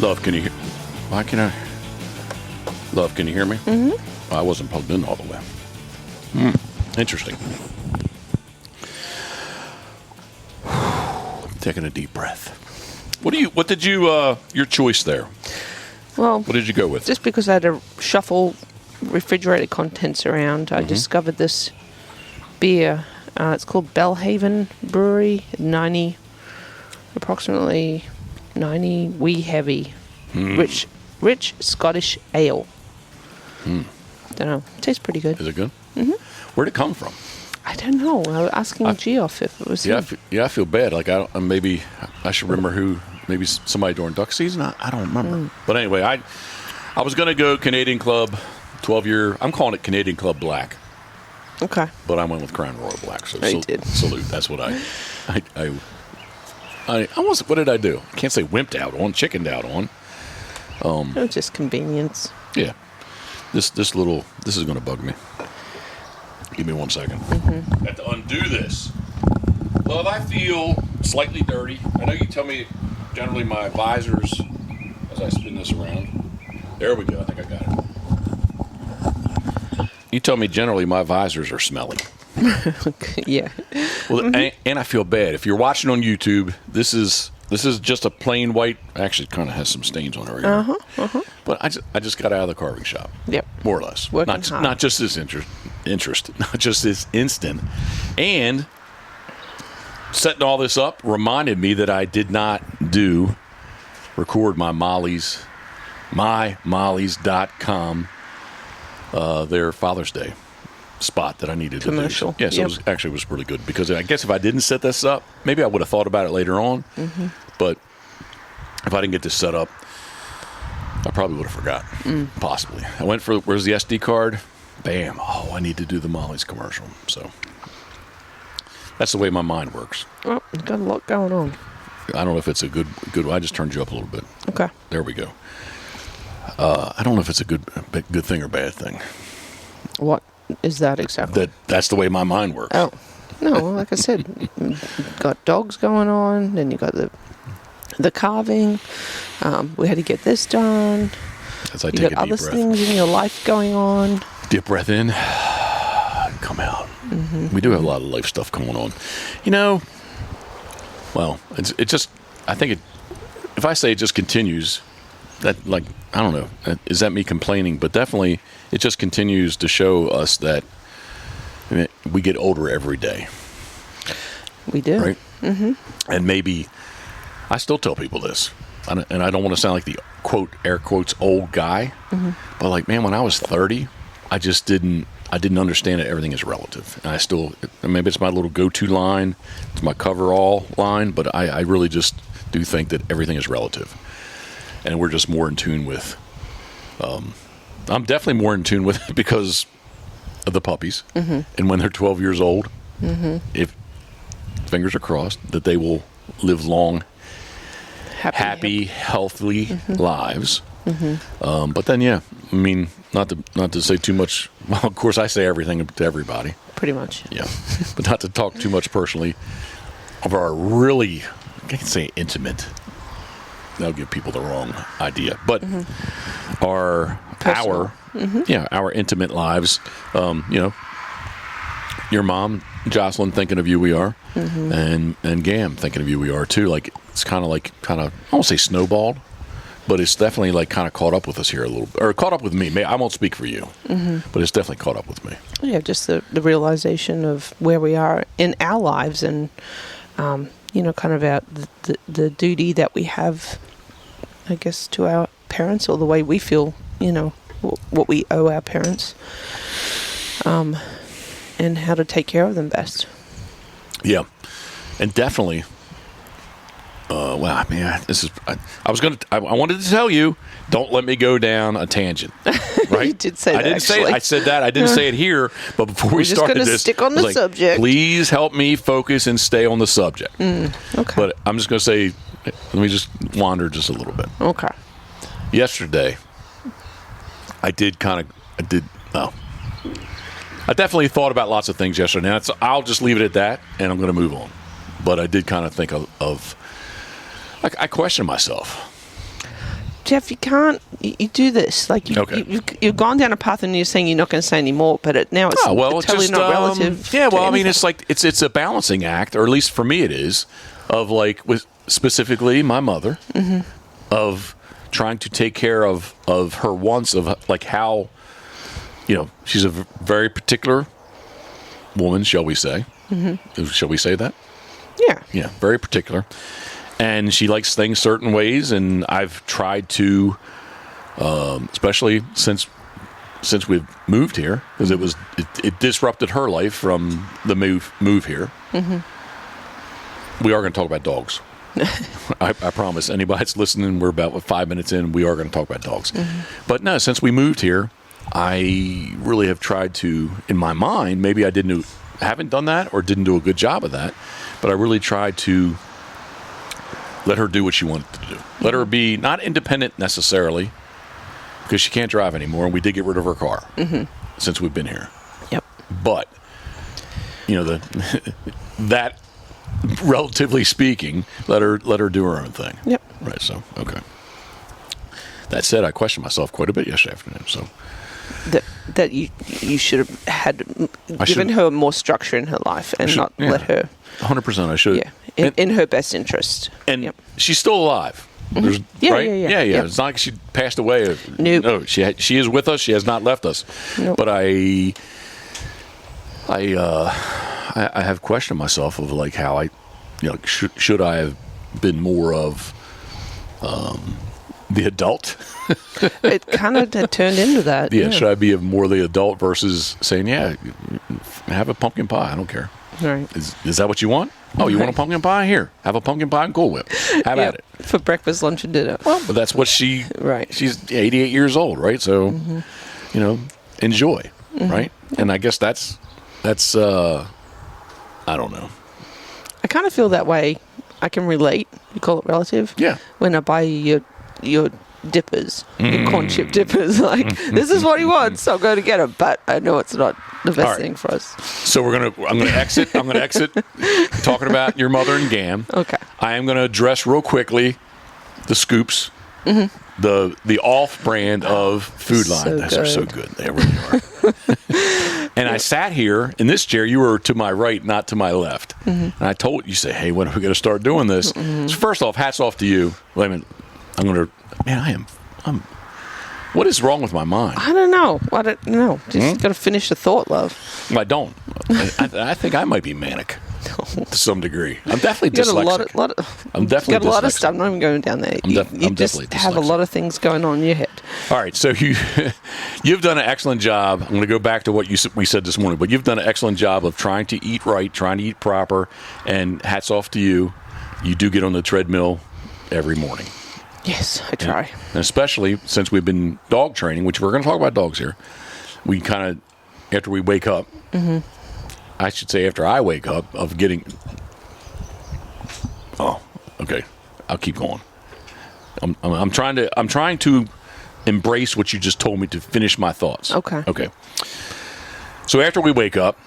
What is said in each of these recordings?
Love, can you hear? Why can I? Love, can you hear me? Mm-hmm. I wasn't plugged in all the way. Interesting. Taking a deep breath. What did you, your choice there? Well, what did you go with? Just because I had to shuffle refrigerated contents around, I discovered this beer. It's called Bellhaven Brewery, approximately 90 wee heavy, rich Scottish ale. Don't know. Tastes pretty good. Is it good? Mm-hmm. Where'd it come from? I don't know. I was asking Geoff if it was him. I feel bad. Like maybe I should remember who. Maybe somebody during duck season. I don't remember. But anyway, I was going to go Canadian Club, 12-year. I'm calling it Canadian Club Black. Okay. But I went with Crown Royal Black. So did. Salute. That's what I was. What did I do? I can't say wimped out on, chickened out on. It was just convenience. Yeah. This is going to bug me. Give me 1 second. I have to undo this. Love, I feel slightly dirty. I know you tell me generally my visors, as I spin this around. There we go. I think I got it. You tell me generally my visors are smelly. Yeah. Well, and I feel bad. If you're watching on YouTube, this is just a plain white. Actually, it kind of has some stains on it right here. But I just got out of the carving shop. Yep. More or less. Not just this not just this instant. And setting all this up reminded me that I did not record my mymollies.com, their Father's Day spot that I needed commercial. To do. Yeah, so it was really good because I guess if I didn't set this up, maybe I would have thought about it later on. But if I didn't get this set up, I probably would have forgotten. Possibly. I went for where's the SD card? Bam. Oh, I need to do the Molly's commercial. So that's the way my mind works. Well, you've got a lot going on. I don't know if it's a good. I just turned you up a little bit. Okay. There we go. I don't know if it's a good thing or bad thing. What is that exactly? That's the way my mind works. Oh, no. Like I said, you've got dogs going on, then you got the carving. We had to get this done. As I you take got a deep other breath. things in your life going on. Deep breath in, come out. We do have a lot of life stuff going on. Well, it just. I think if I say it just continues, that I don't know. Is that me complaining? But definitely, it just continues to show us that we get older every day. We do, right? And maybe I still tell people this, and I don't want to sound like the quote air quotes old guy, but man, when I was 30, I didn't understand that everything is relative, and I still maybe it's my little go-to line, it's my cover-all line, but I really just do think that everything is relative, and we're just more in tune with. I'm definitely more in tune with it because of the puppies, and when they're 12 years old, if fingers are crossed that they will live long, happy healthy lives. But then, not to say too much. Well, of course, I say everything to everybody. Pretty much. Yeah, but not to talk too much personally of our really, I can't say intimate. That'll give people the wrong idea. But our intimate lives. Your mom, Jocelyn, thinking of you, we are, and Gam thinking of you, we are too. It's kind of I won't say snowballed, but it's definitely kind of caught up with us here a little, or caught up with me. I won't speak for you, but it's definitely caught up with me. Yeah, just the realization of where we are in our lives, and kind of the duty that we have, I guess, to our parents, or the way we feel, what we owe our parents, and how to take care of them best. Yeah, and definitely. This is. I wanted to tell you, don't let me go down a tangent. Right? You did say that. I said that. I didn't say it here, but before we started this, stick on the subject. Please help me focus and stay on the subject. Okay. But I'm just going to say, let me just wander just a little bit. Okay. Yesterday, I definitely thought about lots of things yesterday. Now, I'll just leave it at that, and I'm going to move on. But I did kind of think of I questioned myself. Jeff, you can't. You do this. Like you've gone down a path, and you're saying you're not going to say any more. But now it's totally not relative. Yeah, well, I mean, anything. it's like it's a balancing act, or at least for me, it is, of like with specifically my mother, of trying to take care of her wants, of like how, she's a very particular woman, shall we say? Shall we say that? Yeah. Yeah, very particular. And she likes things certain ways, and I've tried to, especially since we've moved here, because it disrupted her life from the move here. We are going to talk about dogs. I promise. Anybody that's listening, we're about 5 minutes in. We are going to talk about dogs. But no, since we moved here, I really have tried to, in my mind, maybe I haven't done that or didn't do a good job of that, but I really tried to let her do what she wanted to do. Let her be not independent necessarily, because she can't drive anymore, and we did get rid of her car since we've been here. Yep. But that, relatively speaking, let her do her own thing. Yep. Right. So okay. That said, I questioned myself quite a bit yesterday afternoon. So that you should have given her more structure in her life and not let her. 100%. I should. Yeah. In her best interest. And she's still alive. Right? Yeah. It's not like she passed away. Nope. No, she is with us. She has not left us. Nope. But I have questioned myself of like how should I have been more of the adult? It kind of turned into that. Yeah, should I be more the adult versus saying, have a pumpkin pie. I don't care. Right. Is that what you want? Oh, you want a pumpkin pie? Here, have a pumpkin pie and Cool Whip. Have at it. For breakfast, lunch, and dinner. Well, but that's what Right. She's 88 years old, right? So, enjoy, right? And I guess that's I don't know. I kind of feel that way. I can relate. You call it relative? Yeah. When I buy you your dippers, your corn chip dippers, like, this is what he wants, I'll go to get him. But I know it's not the best thing for us. So I'm gonna exit talking about your mother and Gam. Okay. I am gonna address real quickly the scoops. The off brand of Food Line. Those are so good. They really are. And I sat here in this chair. You were to my right, not to my left. And I told you, say, hey, when are we going to start doing this? So first off, hats off to you. Wait a minute. I'm what is wrong with my mind? I don't know. Just got to finish the thought, love. I don't. I think I might be manic. To some degree. I'm definitely dyslexic. I'm definitely got a lot of stuff. I'm not even going down there. You just have a lot of things going on in your head. All right, so you've done an excellent job. I'm going to go back to what we said this morning, but you've done an excellent job of trying to eat right, trying to eat proper, and hats off to you. You do get on the treadmill every morning. Yes, I try. And especially since we've been dog training, which we're going to talk about dogs here. We kind of, after we wake up, I should say after I wake up, of getting... Oh, okay. I'll keep going. I'm trying to embrace what you just told me to finish my thoughts. Okay. So after we wake up,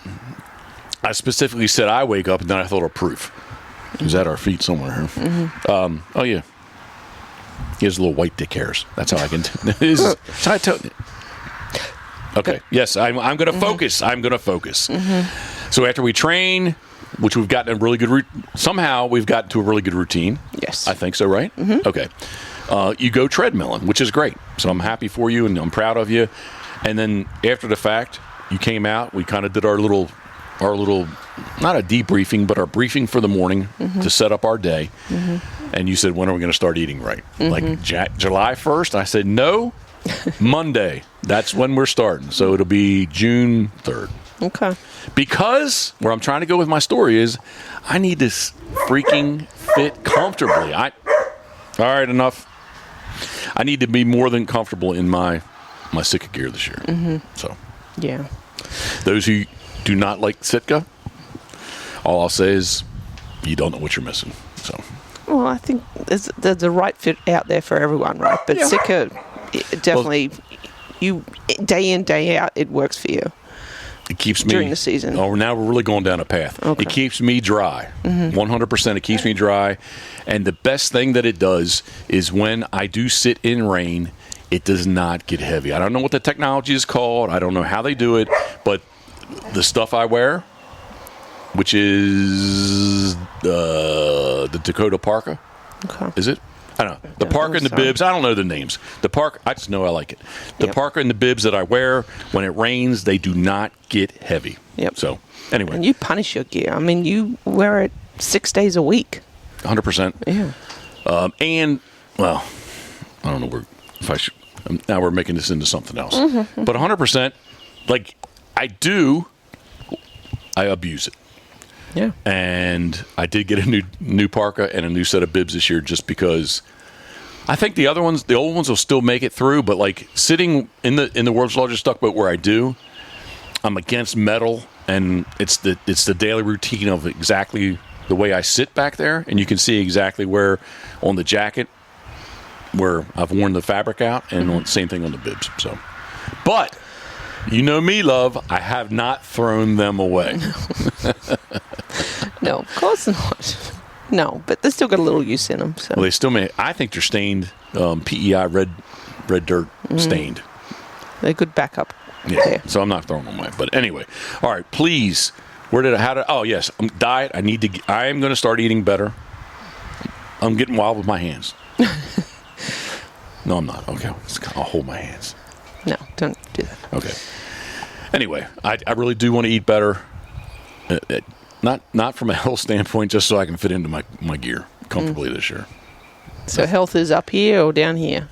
I specifically said I wake up, and then I thought of proof. He's at our feet somewhere here. Oh, yeah. He has little white dick hairs. That's how I can... Okay. Yes, I'm going to focus. I'm going to focus. So after we train, which we've gotten a really good... somehow we've gotten to a really good routine. Yes. I think so, right? Okay. You go treadmilling, which is great. So I'm happy for you, and I'm proud of you. And then after the fact, you came out. We kind of did our little, not a debriefing, but our briefing for the morning to set up our day. And you said, when are we going to start eating right? Like July 1st? I said, no, Monday. That's when we're starting. So it'll be June 3rd. Okay. Because where I'm trying to go with my story is I need to freaking fit comfortably. All right, enough. I need to be more than comfortable in my Sitka gear this year. So, yeah. Those who do not like Sitka, all I'll say is you don't know what you're missing. So, well, I think there's a right fit out there for everyone, right? But Sitka, definitely, you day in, day out, it works for you. It keeps me during the season. Oh, now we're really going down a path. Okay. It keeps me dry. 100%. It keeps me dry. And the best thing that it does is when I do sit in rain, it does not get heavy. I don't know what the technology is called. I don't know how they do it, but the stuff I wear, which is the Dakota parka, is it? I don't know. The parka and the bibs, I don't know the names. The parka, I just know I like it. The parka and the bibs that I wear, when it rains, they do not get heavy. Yep. So, anyway. And you punish your gear. I mean, you wear it 6 days a week. 100%. Yeah. And, well, I don't know if I should. Now we're making this into something else. But 100%, like, I abuse it. Yeah. And I did get a new parka and a new set of bibs this year just because I think the old ones will still make it through, but like sitting in the world's largest duck boat where I do, I'm against metal, and it's the daily routine of exactly the way I sit back there, and you can see exactly where on the jacket where I've worn the fabric out, and same thing on the bibs. So, but you know me, love, I have not thrown them away. No, of course not. No, but they still got a little use in them. So. Well, they still may. I think they're stained, PEI red dirt stained. They're good backup. Yeah. There. So I'm not throwing them away. But anyway, all right. Please, oh yes, diet. I am going to start eating better. I'm getting wild with my hands. No, I'm not. Okay, I'll hold my hands. No, don't do that. Okay. Anyway, I really do want to eat better. Not from a health standpoint, just so I can fit into my gear comfortably this year. So health is up here or down here?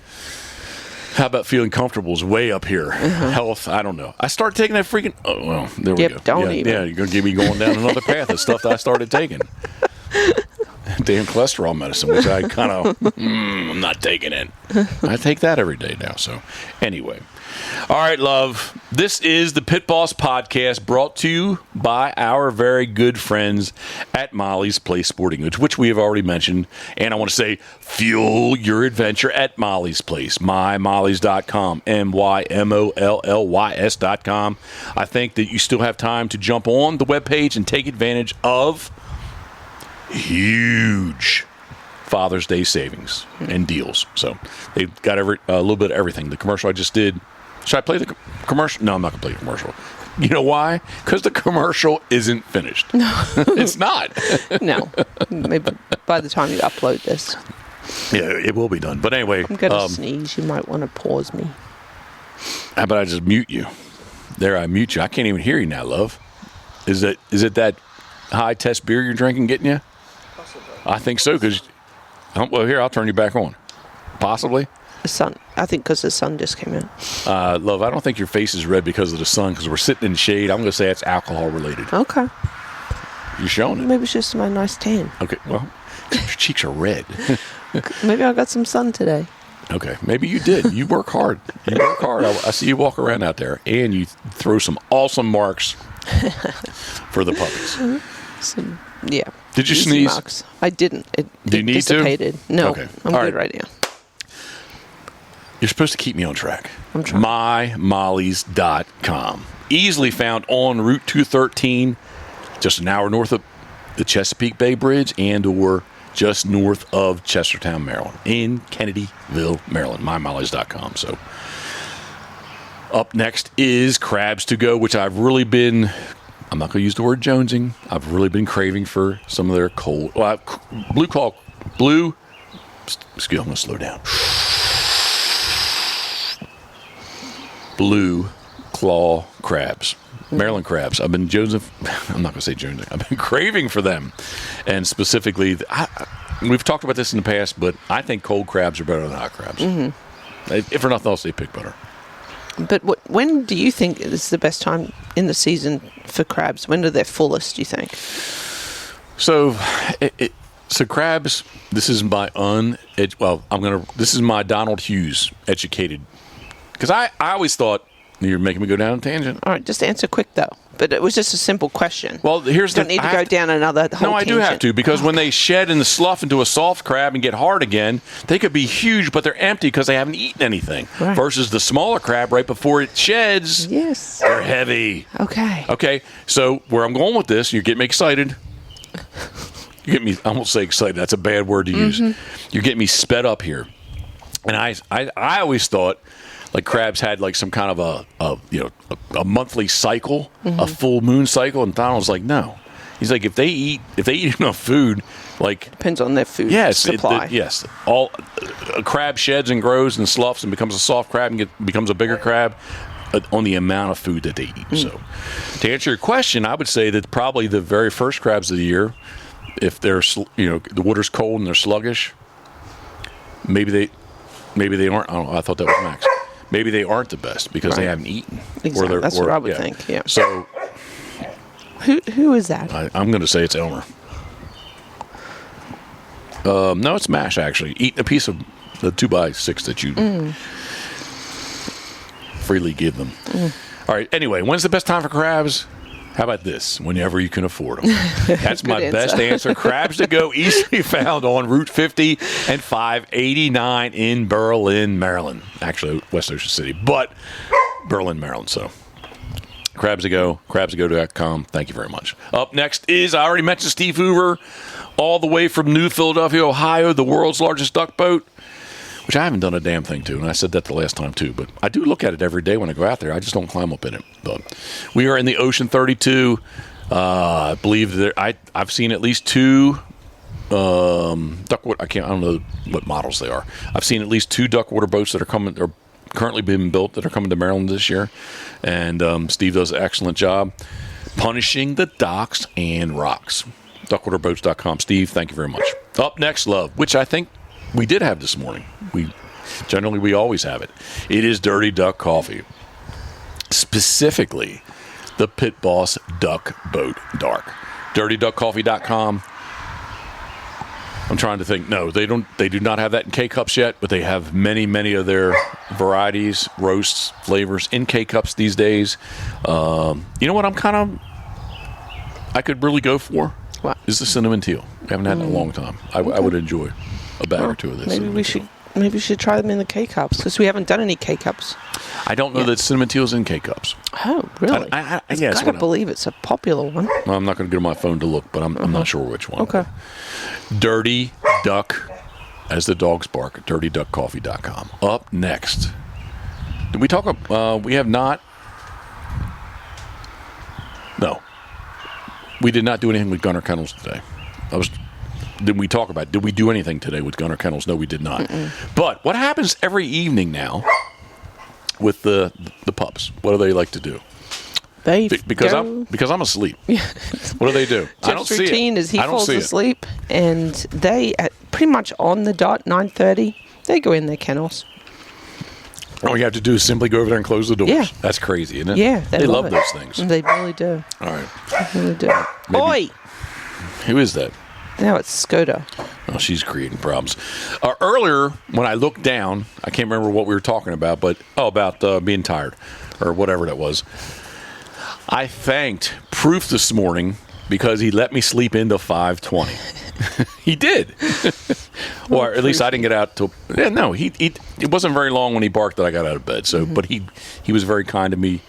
How about feeling comfortable is way up here. Health, I don't know. I started taking that freaking... Oh, well, there we go. Don't even. Yeah, you're going to get me going down another path of stuff that I started taking. Damn cholesterol medicine, which I kind of... I'm not taking it. I take that every day now, so... Anyway. All right, love. This is the Pit Boss Podcast, brought to you by our very good friends at Molly's Place Sporting Goods, which we have already mentioned. And I want to say, fuel your adventure at Molly's Place, mymollys.com, MYMOLLYS.com. I think that you still have time to jump on the webpage and take advantage of huge Father's Day savings and deals. So they've got a little bit of everything. The commercial I just did. Should I play the commercial? No, I'm not going to play the commercial. You know why? Because the commercial isn't finished. No. It's not. No. Maybe by the time you upload this. Yeah, it will be done. But anyway. I'm going to sneeze. You might want to pause me. How about I just mute you? There, I mute you. I can't even hear you now, love. Is it that high test beer you're drinking getting you? Possibly. I think so, because... Well, here, I'll turn you back on. Possibly. The sun. I think because the sun just came out. Love, I don't think your face is red because of the sun, because we're sitting in the shade. I'm going to say it's alcohol related. Okay. You're showing it. Maybe it's just my nice tan. Okay, well, your cheeks are red. Maybe I got some sun today. Okay, maybe you did. You work hard. I see you walk around out there, and you throw some awesome marks for the puppies. Yeah. Did you sneeze? Marks. I didn't. It Do you need dissipated. to? No, okay. I'm All good right now. You're supposed to keep me on track. I'm trying. mymollys.com. Easily found on Route 213, just an hour north of the Chesapeake Bay Bridge, and or just north of Chestertown, Maryland, in Kennedyville, Maryland. mymollys.com. So up next is Crabs to Go, which I've really been... I'm not going to use the word jonesing. I've really been craving for some of their cold... Well, Blue... Excuse me, I'm going to slow down. Blue claw crabs. Maryland crabs. I've been jonesing... I'm not going to say jonesing. I've been craving for them. And specifically... we've talked about this in the past, but I think cold crabs are better than hot crabs. Mm-hmm. If for nothing else, they pick better. But when do you think is the best time in the season for crabs? When are their fullest, do you think? So crabs, this is my this is my Donald Hughes educated, because I always thought You're making me go down a tangent. All right, just answer quick, though. But it was just a simple question. Well, here's Don't need to go down another whole No, I do have to, because when they shed and slough into a soft crab and get hard again, they could be huge, but they're empty because they haven't eaten anything. Right. Versus the smaller crab right before it sheds, yes, they're heavy. Okay. Okay, so where I'm going with this, you're getting me excited. You get me, I won't say excited, that's a bad word to use. You're getting me sped up here. And I always thought like crabs had like some kind of a monthly cycle, a full moon cycle, and Donald's like, no. He's like, if they eat enough food, like depends on their food supply. All a crab sheds and grows and sloughs and becomes a soft crab and becomes a bigger crab on the amount of food that they eat. So, to answer your question, I would say that probably the very first crabs of the year, if they're the water's cold and they're sluggish, maybe they aren't. I thought that was Max. Maybe they aren't the best because they haven't eaten. Exactly. That's what I would think. Yeah. So, who is that? I'm going to say it's Elmer. No, it's Mash actually. Eating a piece of the 2x6 that you freely give them. All right. Anyway, when's the best time for crabs? How about this? Whenever you can afford them. That's my best answer. Crabs to go, easily found on Route 50 and 589 in Berlin, Maryland. Actually, West Ocean City, but Berlin, Maryland. So, crabs to go, crabstogo.com. Thank you very much. Up next is, I already mentioned Steve Hoover, all the way from New Philadelphia, Ohio, the world's largest duck boat, which I haven't done a damn thing to, and I said that the last time too, but I do look at it every day when I go out there. I just don't climb up in it. But we are in the Ocean 32. I believe I've seen at least two duckwater. I don't know what models they are. I've seen at least two duckwater boats that are currently being built that are coming to Maryland this year, and Steve does an excellent job punishing the docks and rocks. Duckwaterboats.com. Steve, thank you very much. Up next, love, which I think we did have this morning. We always have it. It is Dirty Duck Coffee. Specifically, the Pitboss Duck Boat Dark. DirtyDuckCoffee.com. I'm trying to think. No, they do not have that in K-Cups yet, but they have many, many of their varieties, roasts, flavors in K-Cups these days. You know what I could really go for? What? Is the cinnamon teal. I haven't had it in a long time. I would enjoy a bag or two of this. Maybe we should try them in the K-Cups, because we haven't done any K-Cups. I don't know that cinnamon teal's in K-Cups. Oh, really? I gotta believe it's a popular one. Well, I'm not going to get on my phone to look, but I'm not sure which one. Okay. Dirty Duck, as the dogs bark, dirtyduckcoffee.com. Up next, did we talk about, we have not, no, we did not do anything with Gunner Kennels today. Did we talk about it? Did we do anything today with Gunner Kennels? No, we did not. But what happens every evening now with the pups? What do they like to do? Because I'm asleep. What do they do? Jeff's I don't see it. routine is he falls asleep, and they at pretty much on the dot 9:30 they go in their kennels. All you have to do is simply go over there and close the doors. Yeah. That's crazy, isn't it? Yeah, they love it. those things. They really do. All right. They really do. Oi! Who is that? Now it's Skoda. Oh, she's creating problems. Earlier, when I looked down, I can't remember what we were talking about, but about being tired or whatever that was. I thanked Proof this morning because he let me sleep into 5:20. He did. Or at least I didn't get out till. Yeah, no, it wasn't very long when he barked that I got out of bed. So, but he was very kind to me.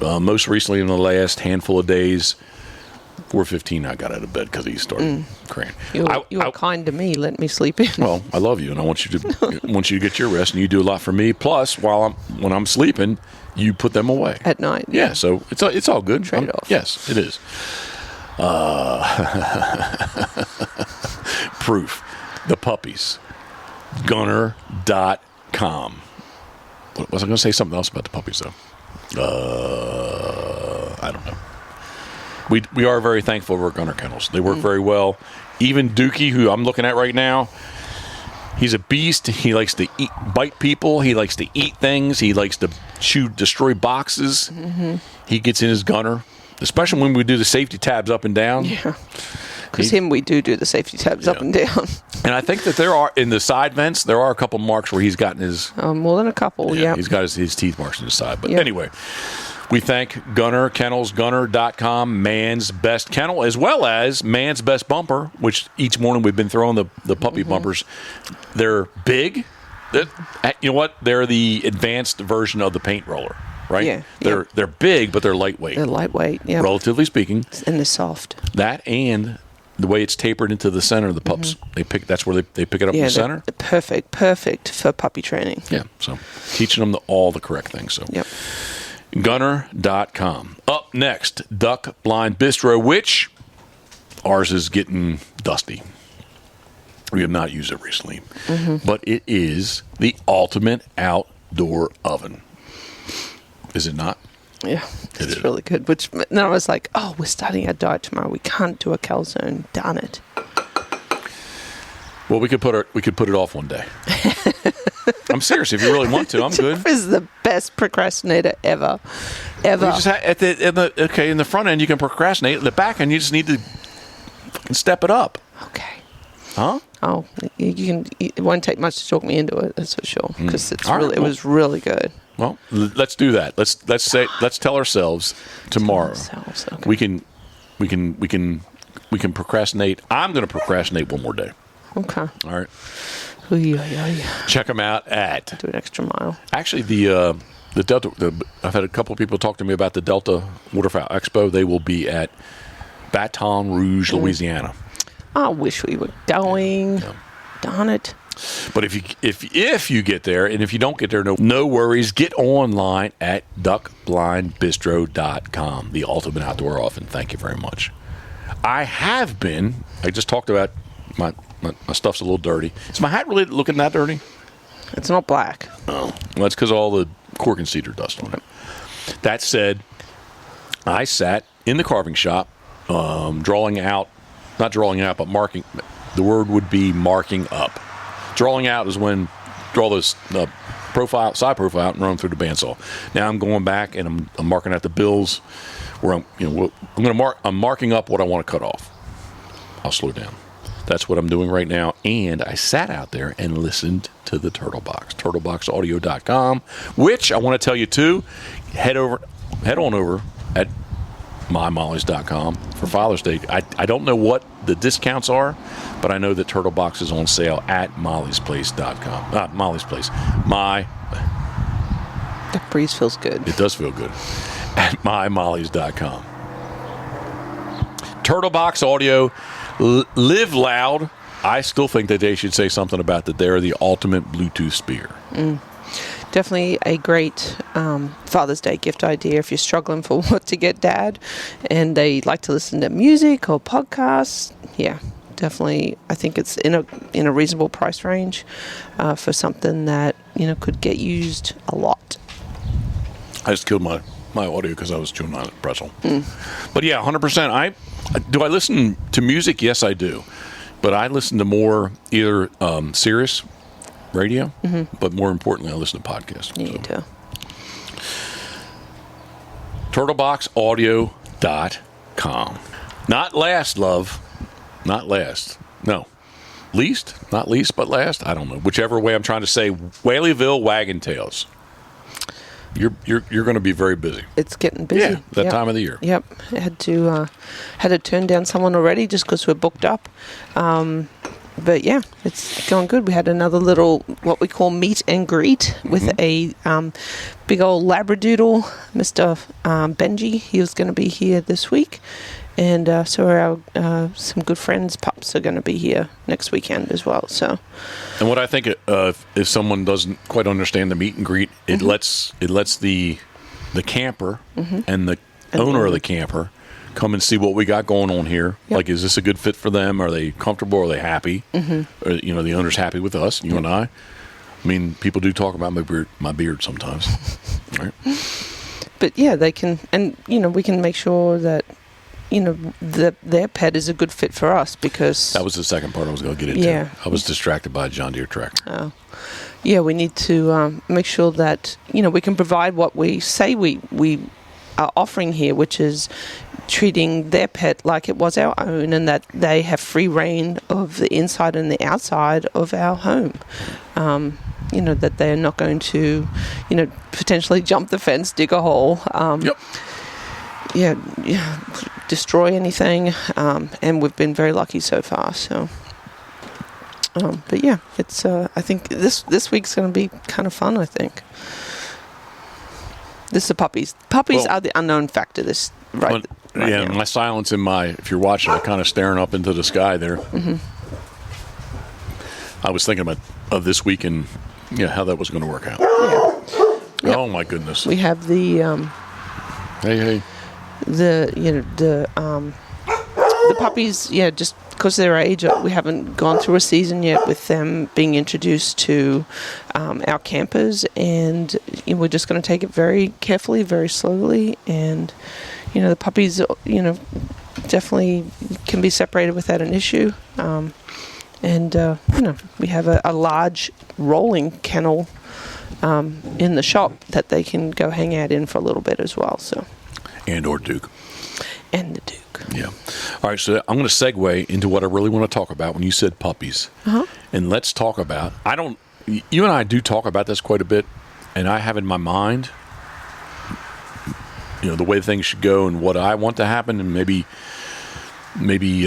Most recently, in the last handful of days. 4:15, I got out of bed because he started crying. You were kind to me. Let me sleep in. Well, I love you, and I want you to get your rest, and you do a lot for me. Plus, when I'm sleeping, you put them away at night. Yeah, so it's all good. Trade off. Yes, it is. Proof. The puppies. Gunner.com. Was I going to say something else about the puppies though? I don't know. We are very thankful for Gunner Kennels. They work very well. Even Dookie, who I'm looking at right now, he's a beast. He likes to bite people. He likes to eat things. He likes to destroy boxes. He gets in his gunner, especially when we do the safety tabs up and down. Yeah, because we do the safety tabs up and down. And I think that there are, in the side vents, there are a couple marks where he's gotten his... more than a couple, yeah. He's got his teeth marks in his side. But yep. Anyway, we thank Gunner, Kennels, Gunner.com, Man's Best Kennel, as well as Man's Best Bumper, which each morning we've been throwing the puppy bumpers. They're big. You know what? They're the advanced version of the paint roller, right? Yeah. They're big, but they're lightweight. They're lightweight, yeah. Relatively speaking. And they're soft. That and the way it's tapered into the center of the pups. That's where they pick it up in the center. Perfect for puppy training. Yeah, so teaching them all the correct things. So. Yep. Gunner.com. Up next, Duck Blind Bistro, which ours is getting dusty. We have not used it recently. But it is the ultimate outdoor oven. Is it not? Yeah, it's really good. Which then I was like, oh, we're starting our diet tomorrow. We can't do a calzone. Darn it. Well, we could put it off one day. I'm serious. If you really want to, I'm good. Jeff is the best procrastinator ever. You just in the front end you can procrastinate. At the back end you just need to step it up. Okay. Huh? Oh, it won't take much to talk me into it. That's for sure. Because it was really good. Well, let's do that. Let's tell ourselves tomorrow. Okay. We can procrastinate. I'm going to procrastinate one more day. Okay. All right. Yeah. Check them out at. Do an extra mile. Actually, the Delta. I've had a couple of people talk to me about the Delta Waterfowl Expo. They will be at Baton Rouge, Louisiana. I wish we were going. Yeah. Darn it. But if you get there, and if you don't get there, no worries. Get online at duckblindbistro.com. The ultimate outdoor oven. Thank you very much. I just talked about my stuff's a little dirty. Is my hat really looking that dirty? It's not black. Oh, well, that's because all the cork and cedar dust on it. That said, I sat in the carving shop, not drawing out, but marking. The word would be marking up. Drawing out is when draw those side profile out and run them through the bandsaw. Now I'm going back and I'm marking out the bills where I'm marking up what I want to cut off. I'll slow down. That's what I'm doing right now. And I sat out there and listened to the Turtle Box, turtleboxaudio.com, which I want to tell you too, head on over at mymollys.com for Father's Day. I don't know what the discounts are, but I know that Turtle Box is on sale at mollysplace.com. Not Molly's Place. That breeze feels good. It does feel good. At mymollys.com. Turtle Box Audio, live loud. I still think that they should say something about that they're the ultimate Bluetooth speaker. Definitely a great Father's Day gift idea if you're struggling for what to get Dad and they like to listen to music or podcasts. Yeah, definitely. I think it's in a reasonable price range for something that could get used a lot. I just killed my audio because I was chewing on a pretzel. But yeah, 100%. Do I listen to music? Yes, I do. But I listen to more either Sirius radio, but more importantly, I listen to podcasts. You too. turtleboxaudio.com. Not last, love. Not last. No. Least? Not least, but last? I don't know. Whichever way I'm trying to say. Whaleyville Wagon Tails. You're going to be very busy. It's getting busy. Yeah, that time of the year. Yep. I had to turn down someone already just because we're booked up. But yeah, it's going good. We had another little, what we call meet and greet with a big old Labradoodle, Mr. Benji. He was going to be here this week. And so our some good friends' pups are going to be here next weekend as well. So, and what I think, if someone doesn't quite understand the meet and greet, it lets the camper and the owner of the camper come and see what we got going on here. Yep. Like, is this a good fit for them? Are they comfortable? Are they happy? Or, the owner's happy with us, you and I. I mean, people do talk about my beard sometimes. Right? But yeah, they can, and we can make sure that their pet is a good fit for us, because that was the second part I was going to get into. Yeah. I was distracted by a John Deere tractor. Oh. Yeah, we need to make sure that we can provide what we say we are offering here, which is treating their pet like it was our own, and that they have free reign of the inside and the outside of our home. That they're not going to, potentially jump the fence, dig a hole, destroy anything. And we've been very lucky so far. So, but yeah, it's. I think this week's going to be kind of fun. I think. This is the puppies. Puppies are the unknown factor. Right now. My silence if you're watching, I'm kind of staring up into the sky there. Mm-hmm. I was thinking of this week and how that was going to work out. Yeah. Yep. Oh my goodness. We have the hey. The puppies, just because of their age, we haven't gone through a season yet with them being introduced to our campers, and we're just going to take it very carefully, very slowly, and the puppies, definitely can be separated without an issue. We have a large rolling kennel in the shop that they can go hang out in for a little bit as well. So, or Duke. And the Duke. Yeah. All right, so I'm going to segue into what I really want to talk about when you said puppies. Uh-huh. And let's talk about, you and I do talk about this quite a bit, and I have in my mind, the way things should go and what I want to happen, and maybe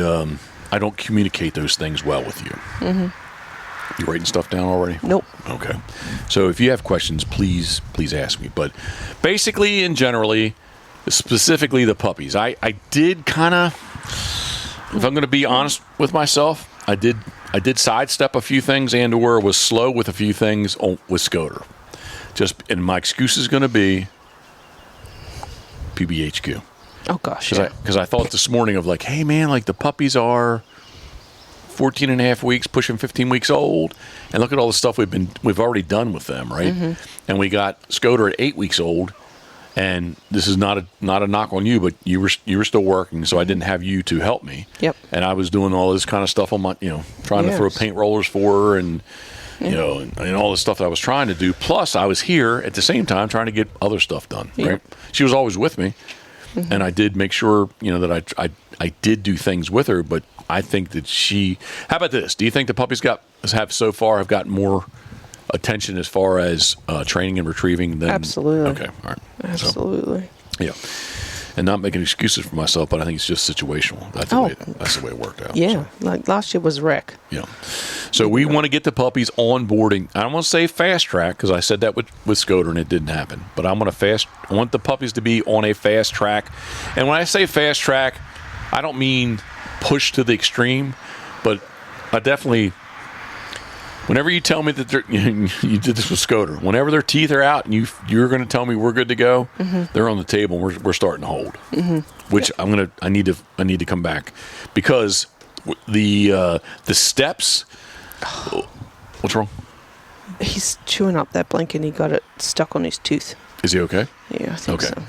I don't communicate those things well with you. Mm-hmm. You writing stuff down already? Nope. Okay. So if you have questions, please ask me. But basically and generally, specifically the puppies, I did kind of, if I'm going to be honest with myself, I did sidestep a few things and/or was slow with a few things with Scoter. And my excuse is going to be PBHQ. Oh, gosh. Because I thought this morning of like, hey, man, like the puppies are 14 and a half weeks, pushing 15 weeks old. And look at all the stuff we've already done with them, right? Mm-hmm. And we got Scoter at 8 weeks old. And this is not a knock on you, but you were still working, so I didn't have you to help me. Yep. And I was doing all this kind of stuff on my, trying to throw paint rollers for her and, and all the stuff that I was trying to do. Plus, I was here at the same time trying to get other stuff done, right? She was always with me. Mm-hmm. And I did make sure, that I did do things with her, but I think that how about this? Do you think the puppies have so far gotten more attention as far as training and retrieving than? Absolutely. Okay, all right. Absolutely. So, yeah. And not making excuses for myself, but I think it's just situational. That's the way it worked out. Yeah, so. like last year was a wreck. Yeah. So we want to get the puppies onboarding. I don't want to say fast track because I said that with Scoter and it didn't happen. But I want the puppies to be on a fast track. And when I say fast track, I don't mean push to the extreme, but I definitely. Whenever you tell me that you did this with Scoter, whenever their teeth are out and you're going to tell me we're good to go, mm-hmm. they're on the table and we're starting to hold. Mm-hmm. Which yep. I need to come back because the steps. What's wrong? He's chewing up that blanket and he got it stuck on his tooth. Is he okay? Yeah, I think so.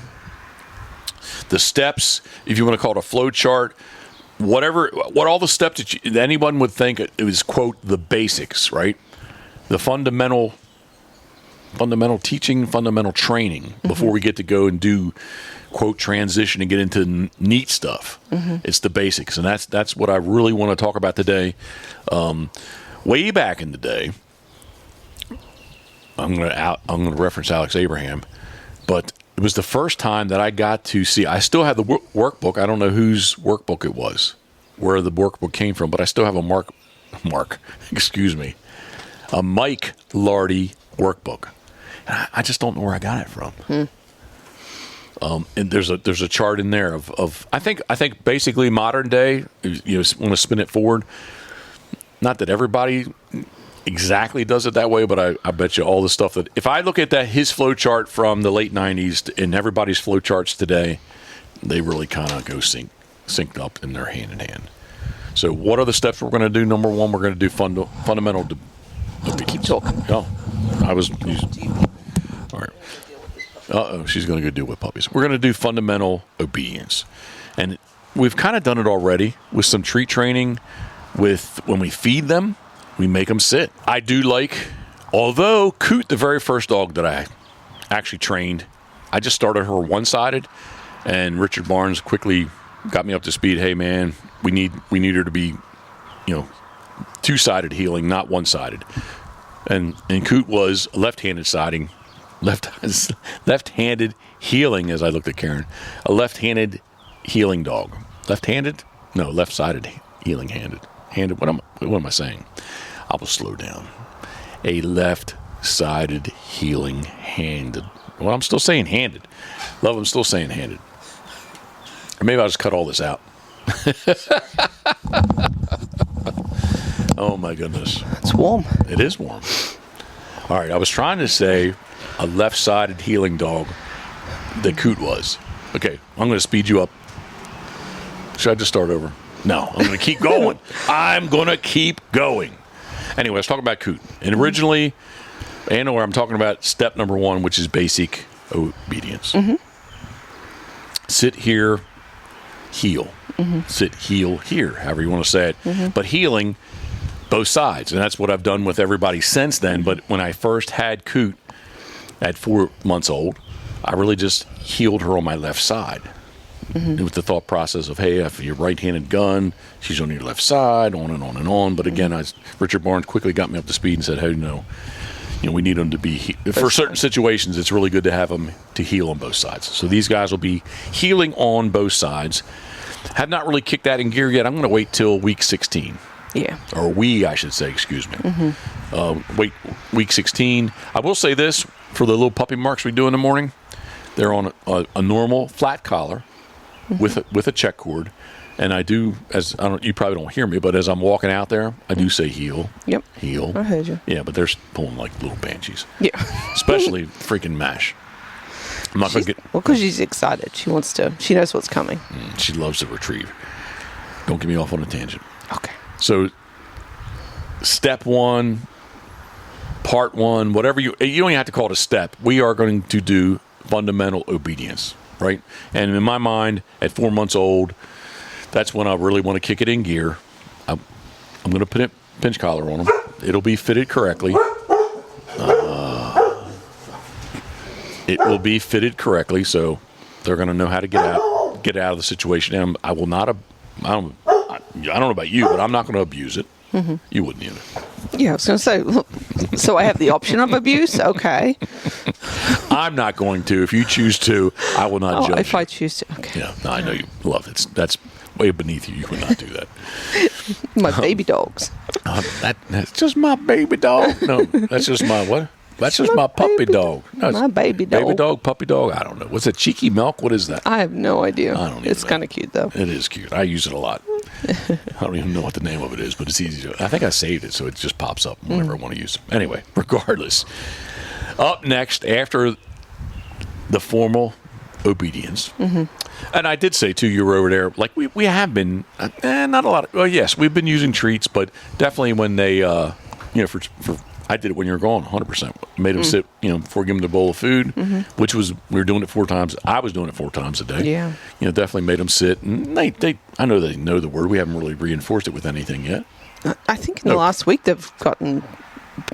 The steps, if you want to call it a flow chart. What all the steps that anyone would think it was, quote, the basics, right? The fundamental teaching, fundamental training mm-hmm. before we get to go and do, quote, transition and get into neat stuff. Mm-hmm. It's the basics, and that's what I really want to talk about today. Way back in the day, I'm going to reference Alex Abraham, but it was the first time that I got to see. I still have the workbook. I don't know whose workbook it was, where the workbook came from, but I still have a Mike Lardy workbook. And I just don't know where I got it from. And there's a chart in there of I think basically modern day. You want to spin it forward. Not that everybody exactly does it that way, but I bet you all the stuff that if I look at his flow chart from the late 90s and everybody's flow charts today, they really kind of go synced up in their hand in hand. So what are the steps we're going to do? Number one, we're going to do fundamental Keep talking. Oh, all right. She's going to go deal with puppies. We're going to do fundamental obedience, and we've kind of done it already with some treat training. With when we feed them, we make them sit. I do like, although Coot, the very first dog that I actually trained I just started her one-sided, and Richard Barnes quickly got me up to speed. Hey, man, we need her to be, two-sided healing, not one-sided. And Coot was left-handed siding, left-handed healing. As I looked at Karen, a left-handed healing dog. Left-handed? No, left-sided healing handed. What am I saying? I will slow down. A left-sided healing handed. Well, I'm still saying handed. Love, I'm still saying handed. Or maybe I'll just cut all this out. Oh, my goodness. It's warm. It is warm. All right, I was trying to say a left-sided healing dog that Coot was. Okay, I'm going to speed you up. Should I just start over? No, I'm going to keep going. I'm going to keep going. Anyway, let's talk about Coot. And originally, I'm talking about step number 1, which is basic obedience. Mm-hmm. Sit here, heal. Mm-hmm. Sit, heal, here, however you want to say it. Mm-hmm. But healing both sides. And that's what I've done with everybody since then. But when I first had Coot at 4 months old, I really just healed her on my left side. Mm-hmm. With the thought process of, hey, if you're right-handed gun, she's on your left side, on and on and on. But again, Richard Barnes quickly got me up to speed and said, hey, we need them to be, for certain situations, it's really good to have them to heal on both sides. So these guys will be healing on both sides. Have not really kicked that in gear yet. I'm going to wait till week 16. Yeah. Or I should say, excuse me. Mm-hmm. Wait, week 16. I will say this, for the little puppy marks we do in the morning, they're on a normal flat collar. Mm-hmm. with a check cord, and I do, you probably don't hear me, but as I'm walking out there, I do say heal. Yep. Heal. I heard you. Yeah, but they're pulling like little banshees. Yeah. Especially freaking Mash. I'm not going to get... Well, because she's excited. She knows what's coming. She loves to retrieve. Don't get me off on a tangent. Okay. So, step 1, part 1, whatever you don't even have to call it a step. We are going to do fundamental obedience. Right? And in my mind, at 4 months old, that's when I really want to kick it in gear. I'm going to put a pinch collar on them. It'll be fitted correctly. It will be fitted correctly, so they're going to know how to get out of the situation. And I will not. I don't know about you, but I'm not going to abuse it. Mm-hmm. You wouldn't either. Yeah, I was going to say, so I have the option of abuse? Okay. I'm not going to. If you choose to, I will not judge. If I choose to, okay. Yeah, no, I know you love it. That's way beneath you. You would not do that. My baby dogs. That's just my baby dog. No, that's just my what? That's just my puppy dog. No, my baby dog. Baby dog, puppy dog. I don't know. What's it? Cheeky milk? What is that? I have no idea. I don't know. It's kind of cute, though. It is cute. I use it a lot. I don't even know what the name of it is, but it's easy to... I think I saved it, so it just pops up whenever I want to use it. Anyway, regardless. Up next, after the formal obedience, and I did say, too, you were over there, like, we have been... not a lot of... Well, yes, we've been using treats, but definitely when they, for I did it when you were gone, 100%. Made them sit, before giving them the bowl of food, which was, we were doing it 4 times. I was doing it 4 times a day. Yeah. Definitely made them sit. And I know they know the word. We haven't really reinforced it with anything yet. I think in the last week they've gotten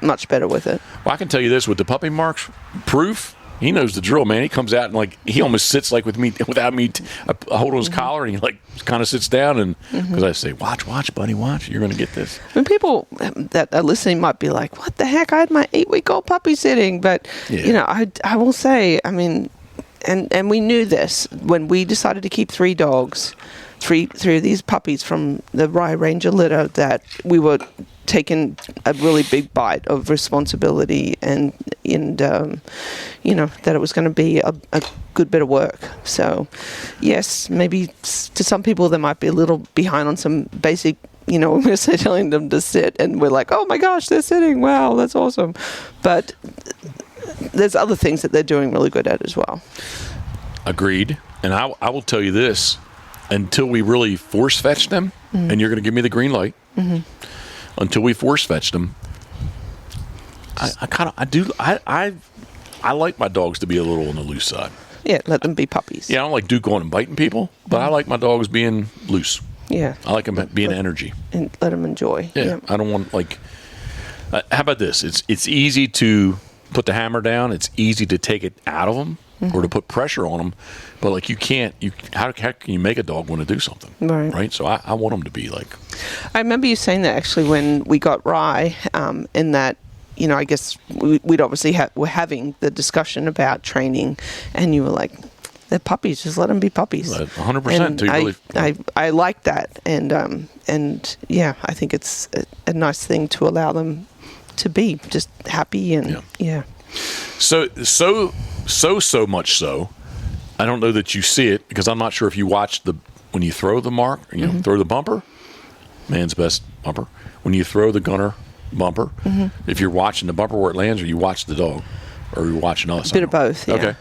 much better with it. Well, I can tell you this, with the puppy marks, proof, he knows the drill, man. He comes out and he almost sits like with me, without me, I hold on his collar and he kind of sits down and, because I say, watch, buddy, watch. You're going to get this. And people that are listening might be like, what the heck? I had my 8-week-old puppy sitting. But, I will say, I mean, and we knew this when we decided to keep 3 dogs, three of these puppies from the Rye Ranger litter, that we were taking a really big bite of responsibility and that it was going to be a good bit of work. So, yes, maybe to some people they might be a little behind on some basic, when we're telling them to sit and we're like, oh my gosh, they're sitting. Wow, that's awesome. But there's other things that they're doing really good at as well. Agreed. And I will tell you this, until we really force fetch them, and you're going to give me the green light, until we force fetch them, I like my dogs to be a little on the loose side. Yeah, let them be puppies. Yeah, I don't like Duke going and biting people, but I like my dogs being loose. Yeah. I like them being energy. And let them enjoy. Yeah. I don't want, how about this? It's easy to put the hammer down. It's easy to take it out of them. or to put pressure on them. But like you can't, how can you make a dog want to do something? Right. So I want them to be like. I remember you saying that actually when we got Rye, in that, you know, I guess we'd obviously we're having the discussion about training, and you were like, they're puppies, just let them be puppies. 100%. I like that, and yeah, I think it's a nice thing to allow them to be just happy and yeah. So much so, I don't know that you see it, because I'm not sure if you watch when you throw the mark, you know, throw the bumper, man's best bumper. When you throw the gunner bumper, if you're watching the bumper where it lands, or you watch the dog, or you're watching us. A bit of both. Yeah. Okay.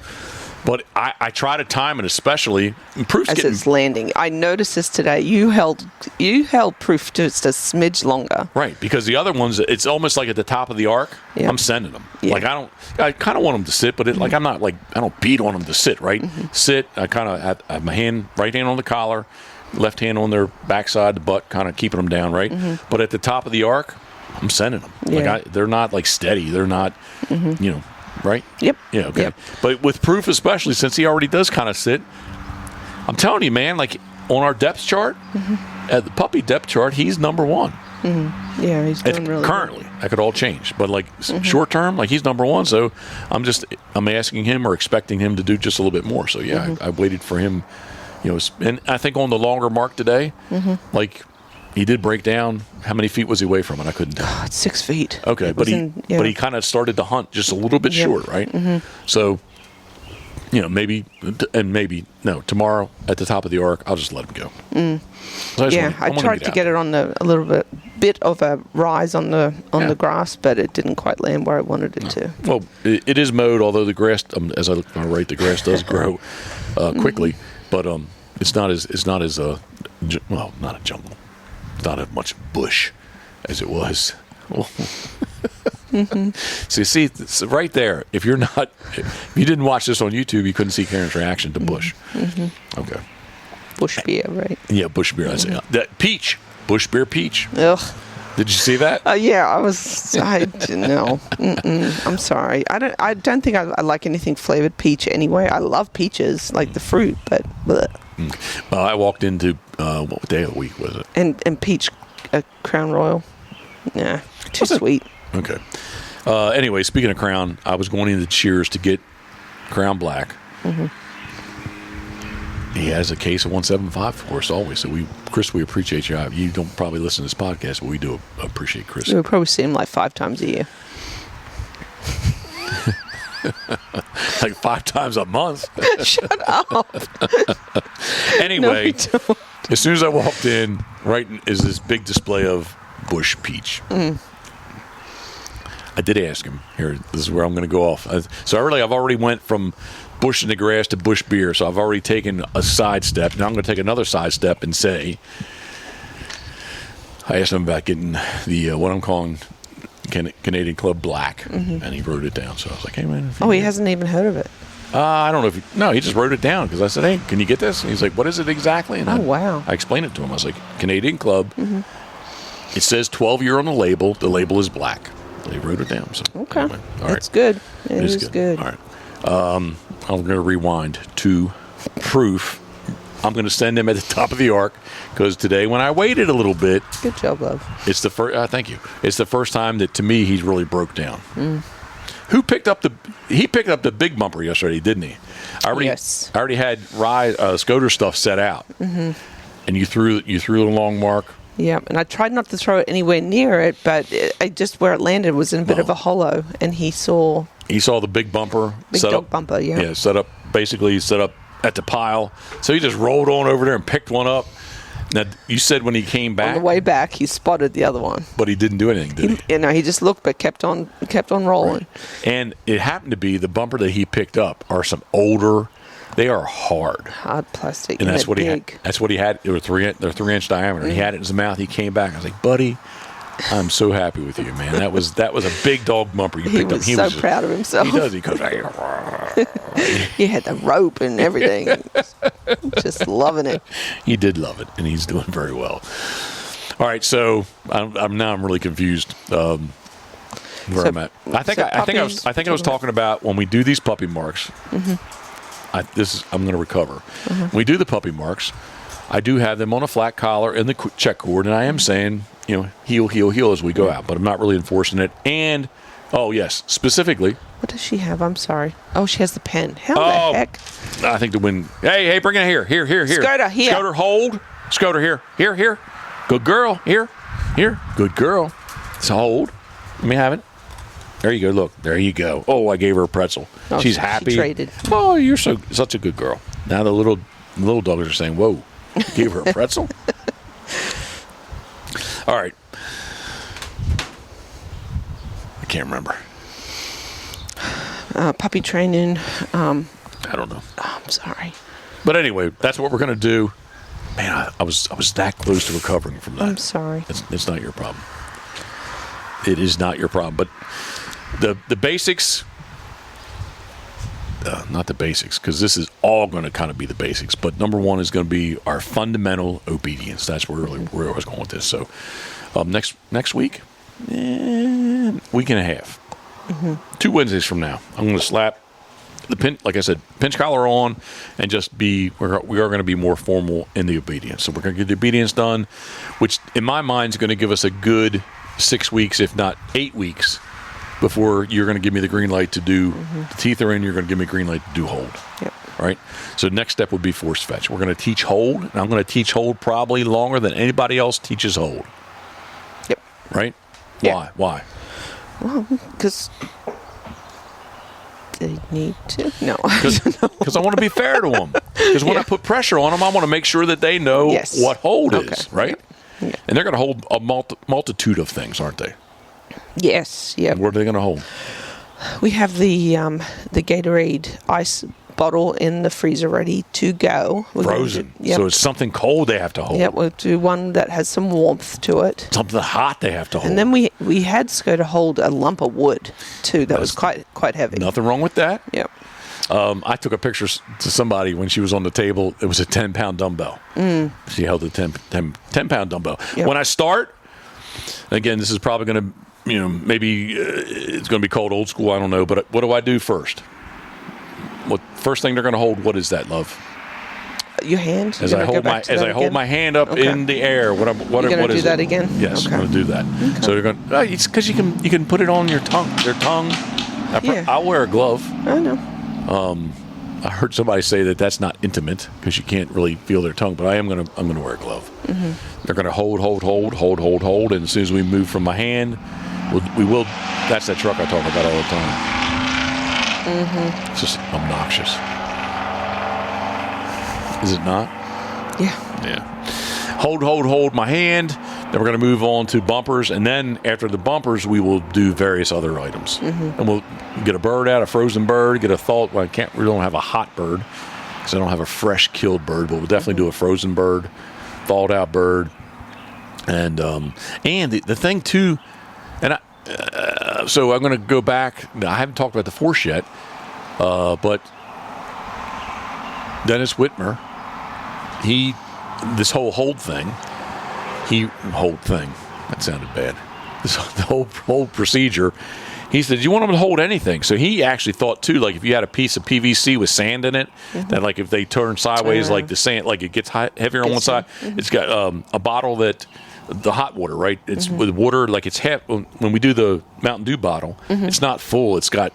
But I try to time it, especially Proof's as it's landing. I noticed this today. You held Proof just a smidge longer. Right, because the other ones, it's almost like at the top of the arc. Yep. I'm sending them. Yep. Like I kind of want them to sit, but like I'm not like, I don't beat on them to sit. Right, sit. I kind of have my right hand on the collar, left hand on their backside, the butt, kind of keeping them down. Right, but at the top of the arc, I'm sending them. Yeah. Like they're not like steady. They're not, you know. Right? Yep. Yeah, okay. Yep. But with Proof, especially, since he already does kind of sit, I'm telling you, man, like on our depth chart, at the puppy depth chart, he's number one. Yeah, he's doing really currently. good. That could all change. But like short term, like he's number one. So I'm asking him or expecting him to do just a little bit more. So yeah, I waited for him, you know, and I think on the longer mark today, like he did break down. How many feet was he away from it? I couldn't tell. It's 6 feet. Okay, but he kind of started to hunt just a little bit short, right? So, you know, maybe tomorrow at the top of the arc, I'll just let him go. So I tried to get it on a little bit of a rise on the grass, but it didn't quite land where I wanted it to. Well, it is mowed, although the grass, as I write, the grass does grow quickly, but it's not as not a jungle. Not as much bush as it was. So you see, it's right there. If you didn't watch this on YouTube, you couldn't see Karen's reaction to bush. Okay. Bush beer, right? Yeah, bush beer. I say that peach, bush beer peach. Ugh. Did you see that? Yeah, I no. I'm sorry. I don't think I like anything flavored peach anyway. I love peaches, like the fruit, but. Bleh. I walked into what day of the week was it? And peach Crown Royal. Yeah, too sweet. Okay. Anyway, speaking of Crown, I was going into Cheers to get Crown Black. He has a case of 175 for us always. So Chris, we appreciate you. You don't probably listen to this podcast, but we do appreciate Chris. We probably see him like 5 times a year. Like 5 times a month. Shut up. Anyway, as soon as I walked in, right is this big display of bush peach. I did ask him, here, this is where I'm going to go off. I've already went from bush in the grass to bush beer, so I've already taken a sidestep. Now I'm going to take another sidestep and say, I asked him about getting the, what I'm calling Canadian Club Black, and he wrote it down. So I was like, hey, man. He hasn't even heard of it. I don't know he just wrote it down, because I said, hey, can you get this? And he's like, what is it exactly? And wow. I explained it to him. I was like, Canadian Club. It says 12-year on the label. The label is black. They wrote it down. So, okay. Anyway, That's good. It is good. All right. I'm going to rewind to Proof. I'm going to send him at the top of the arc, because today when I waited a little bit. Good job, love. It's the first. Thank you. It's the first time that to me he's really broke down. Who picked up He picked up the big bumper yesterday, didn't he? I already had Scoter stuff set out, and you threw the long mark. Yeah, and I tried not to throw it anywhere near it, but just where it landed was in a bit of a hollow, and he saw the big bumper. Big dog bumper, yeah. Yeah, set up at the pile. So he just rolled on over there and picked one up. Now, you said when he came back. On the way back, he spotted the other one. But he didn't do anything, did he? He just looked, but kept on rolling. Right. And it happened to be the bumper that he picked up are some older. They are hard plastic, and that's what he had. That's what he had. They're 3-inch diameter. He had it in his mouth. He came back. I was like, buddy, I'm so happy with you, man. That was a big dog bumper you picked up. He was so proud of himself. He does. He goes, he had the rope and everything. Just loving it. He did love it, and he's doing very well. All right, so I'm really confused. I'm at. I think I was talking about when we do these puppy marks. I'm going to recover. We do the puppy marks. I do have them on a flat collar and the check cord, and I am saying, heel, heel, heel as we go out, but I'm not really enforcing it. And, oh, yes, specifically. What does she have? I'm sorry. Oh, she has the pen. How the heck? I think the wind. Hey, bring it here. Here. Scooter, here. Scooter, hold. Scooter, here. Good girl. Here. Good girl. It's a hold. Let me have it. There you go. Look, there you go. Oh, I gave her a pretzel. Oh, She's happy. She traded. Oh, you're such a good girl. Now the little dogs are saying, "Whoa, you gave her a pretzel." All right. I can't remember. Puppy training. I don't know. Oh, I'm sorry. But anyway, that's what we're going to do. Man, I was that close to recovering from that. I'm sorry. It's not your problem. It is not your problem. But the basics, not the basics, because this is all going to kind of be the basics. But number one is going to be our fundamental obedience. That's where I was going with this. So next week, week and a half, 2 Wednesdays from now, I'm going to slap the pin, like I said, pinch collar on, and just we are going to be more formal in the obedience. So we're going to get the obedience done, which in my mind is going to give us a good 6 weeks, if not 8 weeks, before you're going to give me the green light to do the teeth are in. You're going to give me a green light to do hold. Yep. All right. So next step would be force fetch. We're going to teach hold, and I'm going to teach hold probably longer than anybody else teaches hold. Yep. Right? Yeah. Why? Well, because they need to. No. Because I want to be fair to them. Because when I put pressure on them, I want to make sure that they know what hold is, right? Yep. Yep. And they're going to hold a multitude of things, aren't they? Yes. Yep. What are they going to hold? We have the Gatorade ice bottle in the freezer ready to go. Frozen. So it's something cold they have to hold. Yep, we'll do one that has some warmth to it. Something hot they have to hold. And then we had Sco to hold a lump of wood too. That was quite heavy. Nothing wrong with that. Yep. I took a picture to somebody when she was on the table. It was a 10-pound dumbbell. She held a 10-pound dumbbell. Yep. When I start, again, this is probably going to, maybe it's going to be called old school. I don't know. But what do I do first? What first thing they're going to hold? What is that, love? Your hand. As I hold my hand up in the air. What is it? You're going to do that again? Yes, okay. I'm going to do that. Okay. So they're going. It's because you can put it on your tongue. Their tongue. I'll wear a glove. I know. I heard somebody say that that's not intimate because you can't really feel their tongue. But I'm going to wear a glove. They're going to hold, and as soon as we move from my hand, we will. That's that truck I talk about all the time. It's just obnoxious. Is it not? Yeah. Hold my hand. Then we're going to move on to bumpers. And then after the bumpers, we will do various other items. And we'll get a bird out, a frozen bird, get a thawed. Well, we don't have a hot bird because I don't have a fresh killed bird, but we'll definitely do a frozen bird, thawed out bird. And the thing too, and so I'm going to go back. I haven't talked about the force yet, but Dennis Whitmer, this whole hold thing, that sounded bad. The whole procedure, he said, you want them to hold anything. So he actually thought too, like if you had a piece of PVC with sand in it, that like if they turn sideways, like the sand, like it gets heavier on one side, it's got a bottle that, the hot water, right? It's with water, like it's half. When we do the Mountain Dew bottle, it's not full. It's a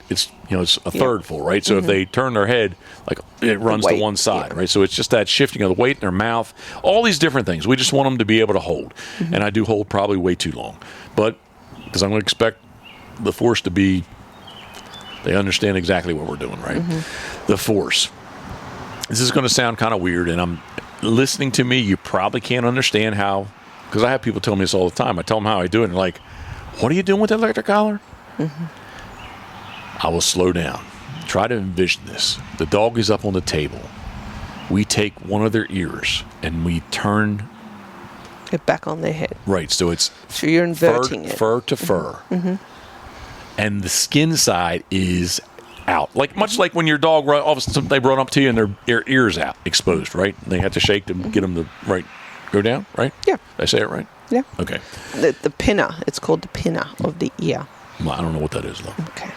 third full, right? So if they turn their head, like it runs to one side, right? So it's just that shifting of the weight in their mouth. All these different things. We just want them to be able to hold, and I do hold probably way too long, but because I'm going to expect the force to be, they understand exactly what we're doing, right? The force. This is going to sound kind of weird, and I'm listening to me. You probably can't understand how. Because I have people tell me this all the time. I tell them how I do it, and they're like, what are you doing with the electric collar? I will slow down. Try to envision this. The dog is up on the table. We take one of their ears, and we turn it back on their head. Right, so it's you're inverting fur to fur. And the skin side is out. Much like when your dog, all of a sudden they run up to you, and their ears out, exposed, right? And they have to shake to get them to, right, go down, right? Yeah. Did I say it right? Yeah. Okay. The pinna. It's called the pinna of the ear. Well, I don't know what that is, though. Okay.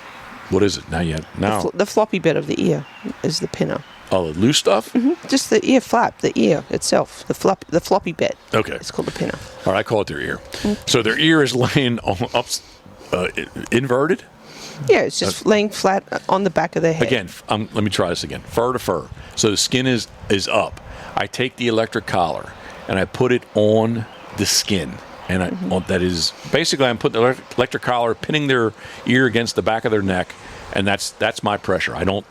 What is it? Now. The floppy bit of the ear is the pinna. Oh, the loose stuff? Just the ear flap, the ear itself, the floppy bit. Okay. It's called a pinner. All right, I call it their ear. So their ear is laying inverted? Yeah, it's just laying flat on the back of their head. Again, let me try this again. Fur to fur. So the skin is up. I take the electric collar and I put it on the skin. And that is basically I'm putting the electric collar, pinning their ear against the back of their neck, and that's my pressure. I don't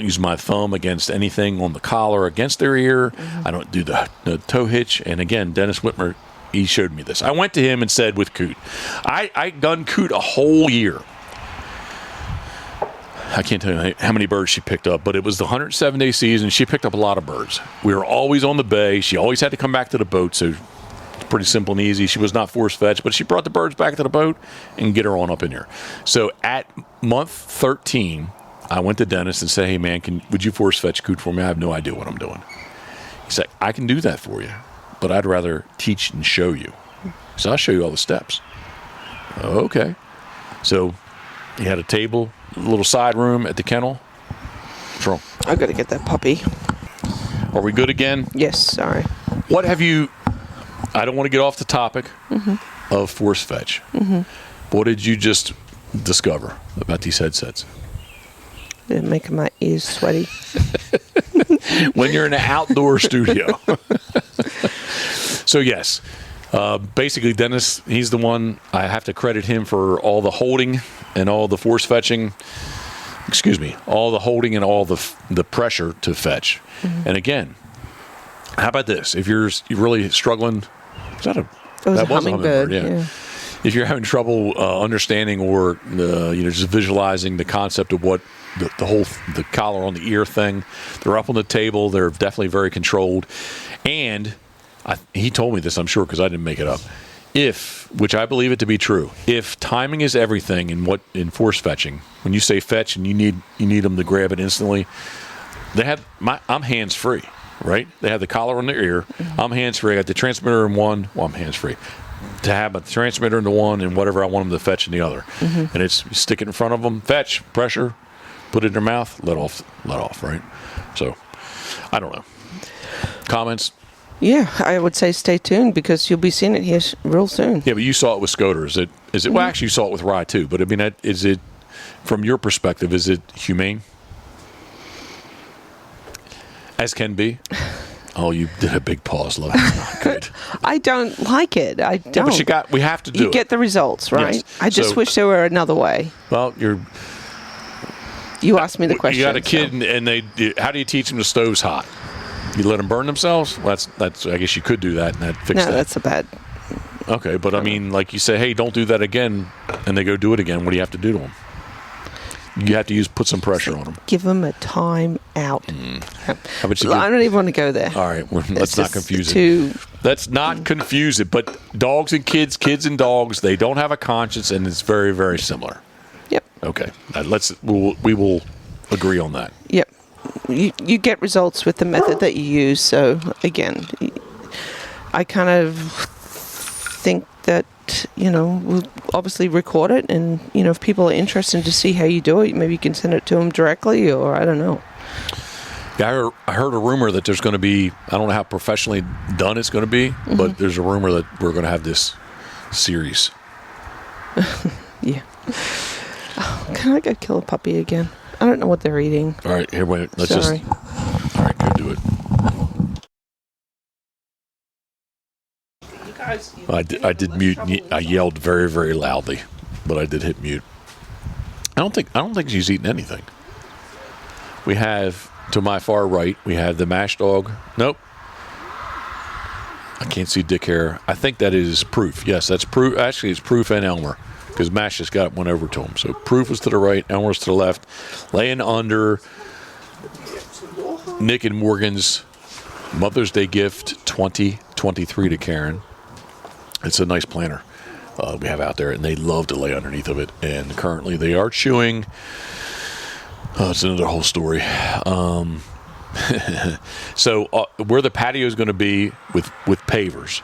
use my thumb against anything on the collar against their ear. I don't do the toe hitch. And again, Dennis Whitmer, he showed me this. I went to him and said with Coot, I done Coot a whole year. I can't tell you how many birds she picked up, but it was the 107-day season. She picked up a lot of birds. We were always on the bay. She always had to come back to the boat, so it's pretty simple and easy. She was not force-fetched, but she brought the birds back to the boat and get her on up in here. So at month 13, I went to Dennis and said, hey, man, would you force-fetch Coot for me? I have no idea what I'm doing. He said, I can do that for you, but I'd rather teach and show you. So I'll show you all the steps. Okay. So he had a table, a little side room at the kennel. What's wrong? I've got to get that puppy. Are we good again? Yes, sorry. What have you... I don't want to get off the topic of force fetch. What did you just discover about these headsets? They're making my ears sweaty. When you're in an outdoor studio. So, yes. Basically, Dennis, he's the one. I have to credit him for all the holding and all the force fetching. Excuse me. All the holding and all the pressure to fetch. And again, how about this? If you're really struggling, It was a hummingbird. Yeah. If you're having trouble understanding or just visualizing the concept of what the collar on the ear thing, they're up on the table. They're definitely very controlled. And he told me this, I'm sure, because I didn't make it up. Which I believe it to be true, if timing is everything in force fetching, when you say fetch and you need them to grab it instantly, I'm hands free. Right? They have the collar on their ear. I'm hands-free. I got the transmitter in one. Well, I'm hands-free. To have a transmitter in the one and whatever I want them to fetch in the other. And it's stick it in front of them, fetch, pressure, put it in their mouth, let off, right? So, I don't know. Comments? Yeah, I would say stay tuned because you'll be seeing it here real soon. Yeah, but you saw it with Scoter. Is it? Well, actually, you saw it with Rye, too. But, I mean, is it, from your perspective, is it humane? As can be. Oh, you did a big pause. Love it. Not good. I don't like it. I don't. Yeah, but we have to do it. You get the results, right? Yes. I just wish there were another way. Well, you asked me the question. You got a kid, and how do you teach them the stove's hot? You let them burn themselves? Well, that's. I guess you could do that and fix that. No, that's a bad. Okay, but I mean, like you say, hey, don't do that again, and they go do it again. What do you have to do to them? You have to put some pressure on them. Give them a time out. How about you I don't even want to go there. All right, let's not confuse it. Let's not confuse it. But dogs and kids and dogs, they don't have a conscience, and it's very, very similar. Yep. Okay. We will agree on that. Yep. You get results with the method that you use. So again, I kind of think that we'll obviously record it, and if people are interested to see how you do it, maybe you can send it to them directly, or I don't know. Yeah, I heard a rumor that there's going to be, I don't know how professionally done it's going to be, but there's a rumor that we're going to have this series. Yeah. Oh, can I go kill a puppy again? I don't know what they're eating. All right, here, wait. All right, go do it. I did mute. I yelled very, very loudly, but I did hit mute. I don't think she's eating anything. We have, to my far right, we have the mash dog. Nope. I can't see Dick hair. I think that is Proof. Yes, that's Proof. Actually, it's Proof and Elmer, because Mash just got one over to him. So Proof was to the right, Elmer was to the left, laying under Nick and Morgan's Mother's Day gift 2023 to Karen. It's a nice planter we have out there, and they love to lay underneath of it. And currently they are chewing. It's another whole story. So where the patio is going to be with pavers,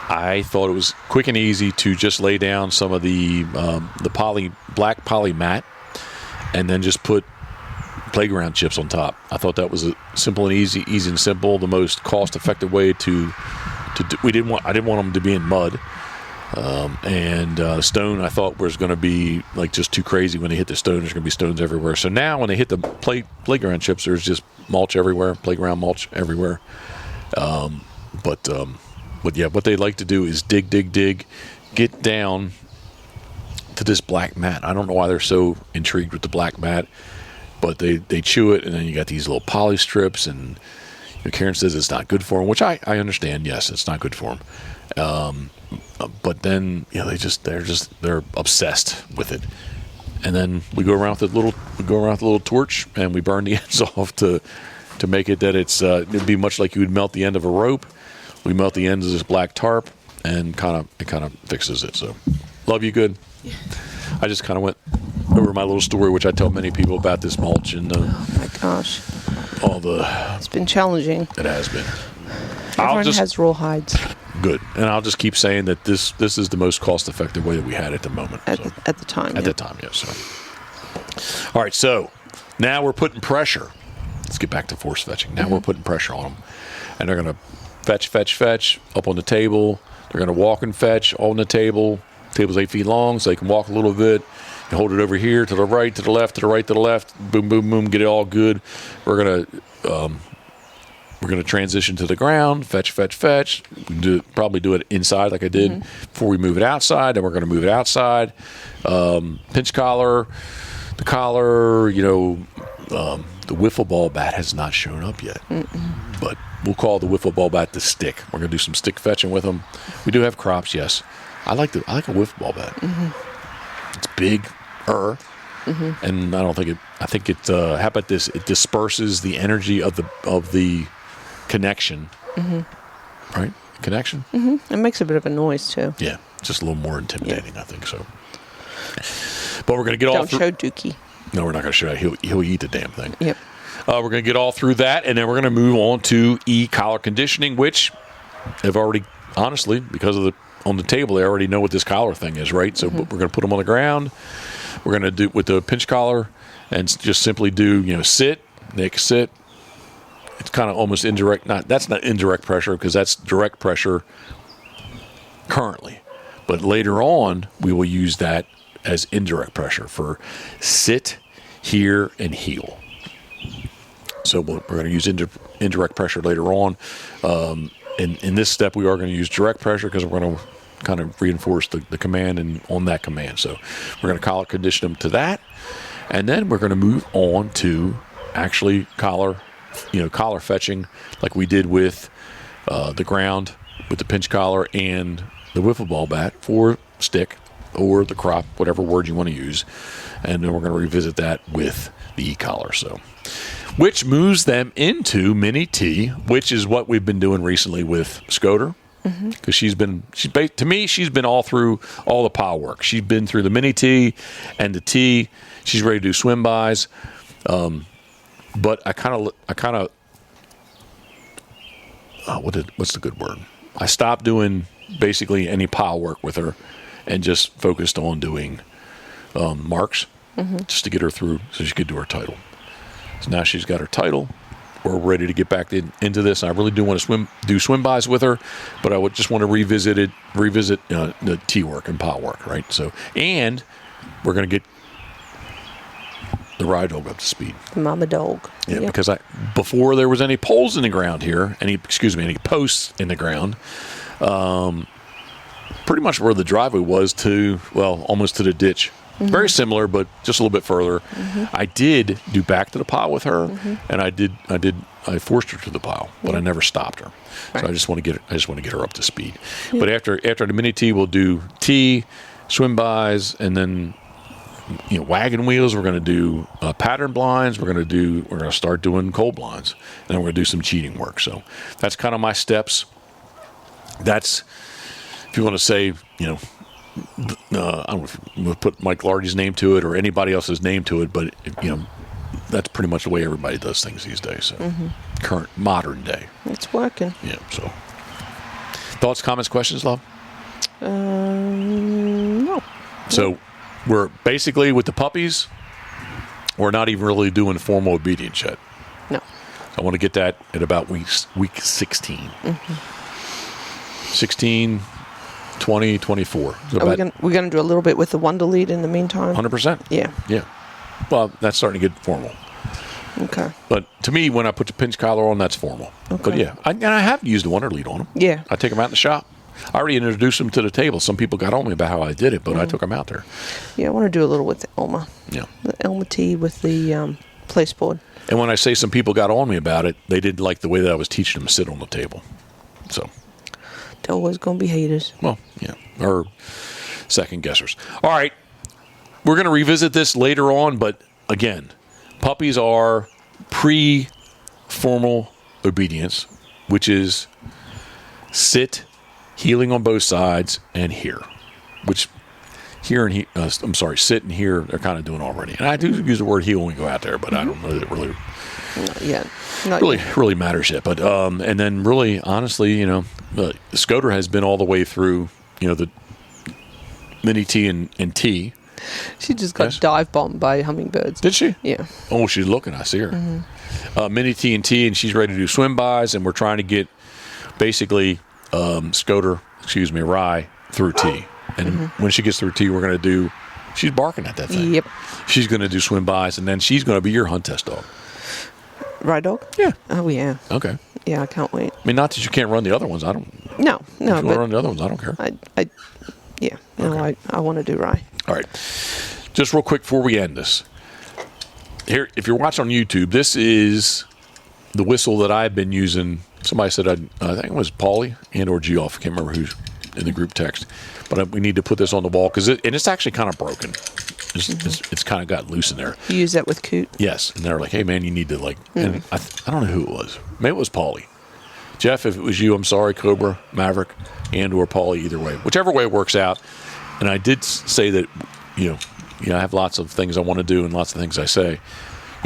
I thought it was quick and easy to just lay down some of the black poly mat, and then just put playground chips on top. I thought that was a simple and easy and simple, the most cost-effective way to do. I didn't want them to be in mud. Stone, I thought was going to be like just too crazy. When they hit the stone, there's going to be stones everywhere. So now when they hit the playground chips, there's just mulch everywhere, playground mulch everywhere. But yeah, what they like to do is dig, get down to this black mat. I don't know why they're so intrigued with the black mat, but they chew it, and then you got these little poly strips, and Karen says it's not good for them, which I understand. Yes, it's not good for them. But then they're obsessed with it, and then we go around with the little torch, and we burn the ends off to make it that it'd be much like you would melt the end of a rope. We melt the ends of this black tarp, and it kind of fixes it. So, love you, good. Yeah. I just kind of went over my little story, which I tell many people about this mulch and oh my gosh, it's been challenging. It has been. Everyone has raw hides. Good, and I'll just keep saying that this is the most cost-effective way that we had at the moment. At the time. At the time, yes. So. All right, so now we're putting pressure. Let's get back to force fetching. Now we're putting pressure on them, and they're going to fetch up on the table. They're going to walk and fetch on the table. The table's 8 feet long, so they can walk a little bit. You hold it over here to the right, to the left, to the right, to the left. Boom, boom, boom. Get it all good. We're going to transition to the ground, fetch. We can probably do it inside like I did before we move it outside. Then we're going to move it outside. Pinch collar, the collar, the wiffle ball bat has not shown up yet. But we'll call the wiffle ball bat the stick. We're going to do some stick fetching with them. We do have crops, yes. I like a wiffle ball bat. It's big, and I think it. How about this? It disperses the energy of the connection, right? Connection. It makes a bit of a noise too. Yeah, just a little more intimidating, I think so. But we're going to get all. Don't show Dookie. No, we're not going to show. He'll eat the damn thing. Yep. We're going to get all through that, and then we're going to move on to collar conditioning, which have already, honestly, because of on the table, they already know what this collar thing is, right? So we're going to put them on the ground. We're going to do with the pinch collar, and just simply do sit, Nick, sit. It's kind of almost indirect. That's not indirect pressure because that's direct pressure currently, but later on we will use that as indirect pressure for sit, hear, and heel. So we're going to use indirect pressure later on. In this step, we are going to use direct pressure because we're going to kind of reinforce the command and on that command. So we're going to collar condition them to that, and then we're going to move on to actually collar fetching like we did with the ground with the pinch collar and the wiffle ball bat for stick or the crop, whatever word you want to use. And then we're going to revisit that with the e-collar. So, which moves them into mini T, which is what we've been doing recently with Scoter. Because she's been all through all the power work. She's been through the mini T and the T. She's ready to do swim bys. But I kind of what's the good word? I stopped doing basically any power work with her and just focused on doing marks just to get her through so she could do her title. So now she's got her title. We're ready to get back into this. I really do want to do swim bys with her, but I would just want to revisit the T work and power work, right? So, and we're going to get the ride dog up to speed. The mama dog. Yeah, yep. Because before there was any poles in the ground here, any posts in the ground, pretty much where the driveway was almost to the ditch. Very similar, but just a little bit further. I did do back to the pile with her, and I forced her to the pile, but I never stopped her. Right. So I just want to get her up to speed. Yeah. But after the mini T, we'll do T, swim bys, and then wagon wheels. We're going to do pattern blinds. We're going to start doing cold blinds, and then we're going to do some cheating work. So that's kind of my steps. That's, if you want to say, I don't know if we'll put Mike Lardy's name to it or anybody else's name to it, but that's pretty much the way everybody does things these days. So current modern day, it's working. Yeah. So thoughts, comments, questions, love? No. So we're basically with the puppies. we're not even really doing formal obedience yet. No. I want to get that at about week 16. 16, 20, 24. So We're going to do a little bit with the Wonder Lead in the meantime? 100%. Yeah. Yeah. Well, that's starting to get formal. Okay. But to me, when I put the pinch collar on, that's formal. Okay. But yeah, I have used the Wonder Lead on them. Yeah. I take them out in the shop. I already introduced them to the table. Some people got on me about how I did it, but I took them out there. Yeah, I want to do a little with the Elma. Yeah. The Elma tee with the place board. And when I say some people got on me about it, they didn't like the way that I was teaching them to sit on the table. So. There always going to be haters. Well, yeah. Or second guessers. All right. We're going to revisit this later on, but again, puppies are pre-formal obedience, which is sit, heeling on both sides, and hear. Which here and sit and hear, they're kind of doing already. And I do use the word heel when we go out there, but I don't know that it really Not yet. really matters yet. But and then really, honestly, Scoter has been all the way through, the mini T and T. She just got dive bombed by hummingbirds. Did she? Yeah. Oh, she's looking. I see her. Mini T and she's ready to do swim bys, and we're trying to get basically Rye through T. And when she gets through T, we're going to do. She's barking at that thing. Yep. She's going to do swim bys, and then she's going to be your hunt test dog. Rye dog? Yeah. Oh yeah. Okay. Yeah, I can't wait. I mean, not that you can't run the other ones. I don't. No. If you want to run the other ones, I don't care. I want to do Rye. All right. Just real quick before we end this. Here, if you're watching on YouTube, this is the whistle that I've been using. Somebody said, I think it was Paulie and or Geoff. I can't remember who's in the group text. But we need to put this on the wall because it's actually kind of broken. It's kind of got loose in there. You use that with Coot? Yes. And they're like, hey, man, you need to and I don't know who it was. Maybe it was Paulie. Jeff, if it was you, I'm sorry, Cobra, Maverick, and or Paulie, either way. Whichever way it works out. And I did say that, I have lots of things I want to do and lots of things I say.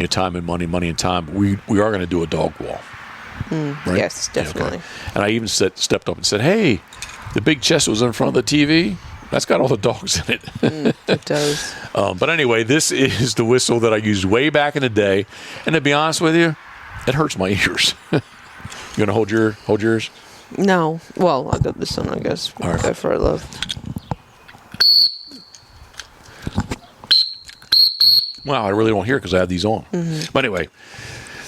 Time and money and time. But we are going to do a dog wall. Right? Yes, definitely. Okay. And I even stepped up and said, hey, the big chest was in front of the TV. That's got all the dogs in it. It does. But anyway, this is the whistle that I used way back in the day. And to be honest with you, it hurts my ears. You going to hold yours? No. Well, I got this one, I guess. All right. Go for it, love. Wow, I really don't hear it because I have these on. But anyway,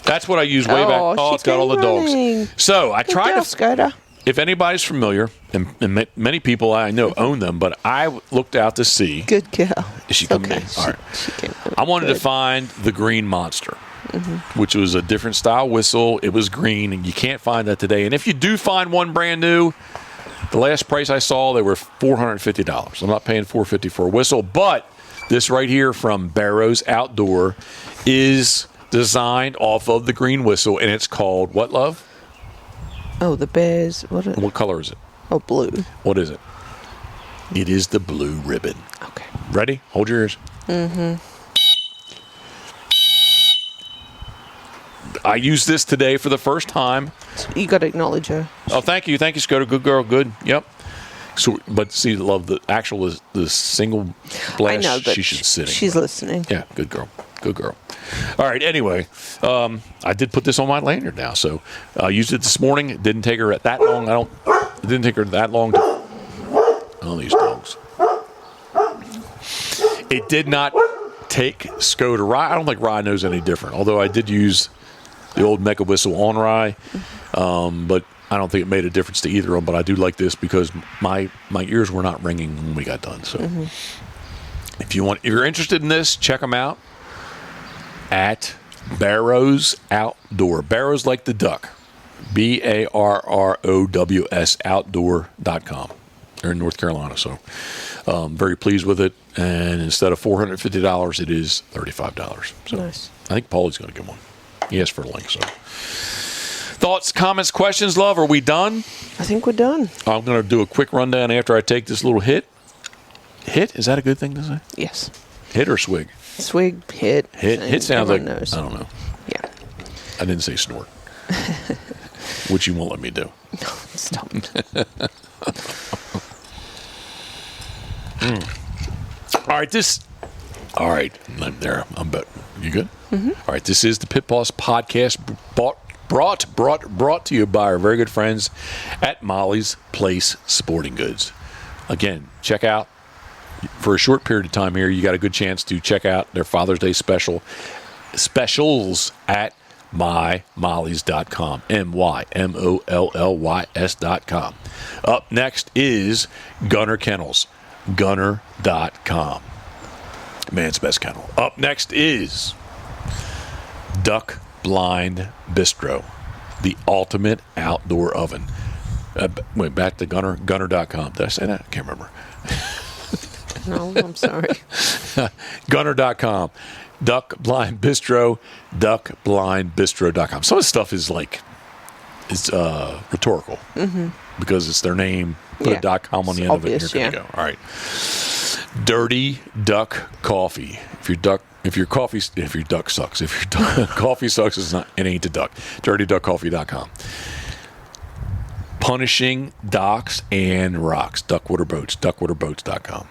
that's what I used way back. Oh, it's got all the dogs. So I tried to. Scooter. If anybody's familiar, and many people I know own them, but I looked out to see. Good girl. Is she coming in? All right. She came I wanted to find the Green Monster, which was a different style whistle. It was green, and you can't find that today. And if you do find one brand new, the last price I saw, they were $450. I'm not paying $450 for a whistle, but this right here from Barrows Outdoor is designed off of the green whistle, and it's called what, love? Oh, the bears. What color is it? Oh, blue. What is it? It is the blue ribbon. Okay. Ready? Hold your ears. I used this today for the first time. You got to acknowledge her. Oh, thank you, Scooter. Good girl. Good. Yep. So, but see, love the actual the single blast. I know, but she should sit. She's listening. Yeah, good girl. Good girl. All right. Anyway, I did put this on my lanyard now, so I used it this morning. It didn't take her that long. It didn't take her that long to. Oh, these dogs. It did not take Scoter. Rye. I don't think Rye knows any different. Although I did use the old Mecha whistle on Rye, but I don't think it made a difference to either of them. But I do like this because my ears were not ringing when we got done. So if you're interested in this, check them out at Barrows Outdoor. Barrows like the duck. BARROWS outdoor.com. They're in North Carolina, so very pleased with it. And instead of $450, it is $35. So Nice. I think Paulie's going to get one. He asked for a link. So thoughts, comments, questions, love? Are we done? I think we're done. I'm going to do a quick rundown after I take this little hit. Hit? Is that a good thing to say? Yes. Hit or swig? Swig, hit. Hit sounds like, knows. I don't know. Yeah. I didn't say snort. Which you won't let me do. Stop. All right, there. I'm bet. You good? Mm-hmm. All right. This is the Pitboss podcast brought to you by our very good friends at Molly's Place Sporting Goods. Again, check out for a short period of time here. You got a good chance to check out their Father's Day specials at mymollys.com. mymollys.com. Up next is Gunner Kennels. Gunner.com. Man's best kennel. Up next is Duck Blind Bistro, the ultimate outdoor oven. Wait, back to Gunner.com. Did I say that? I can't remember. No, I'm sorry. Gunner.com. Duck Blind Bistro, duckblindbistro.com. Some of the stuff is rhetorical because it's their name. Put a .com on the end obvious, of it. You're good to go. All right. Dirty Duck Coffee. If your duck sucks, if your coffee sucks, it ain't a duck. DirtyDuckCoffee.com. Punishing Docks and Rocks. Duckwater Boats. Duckwaterboats.com.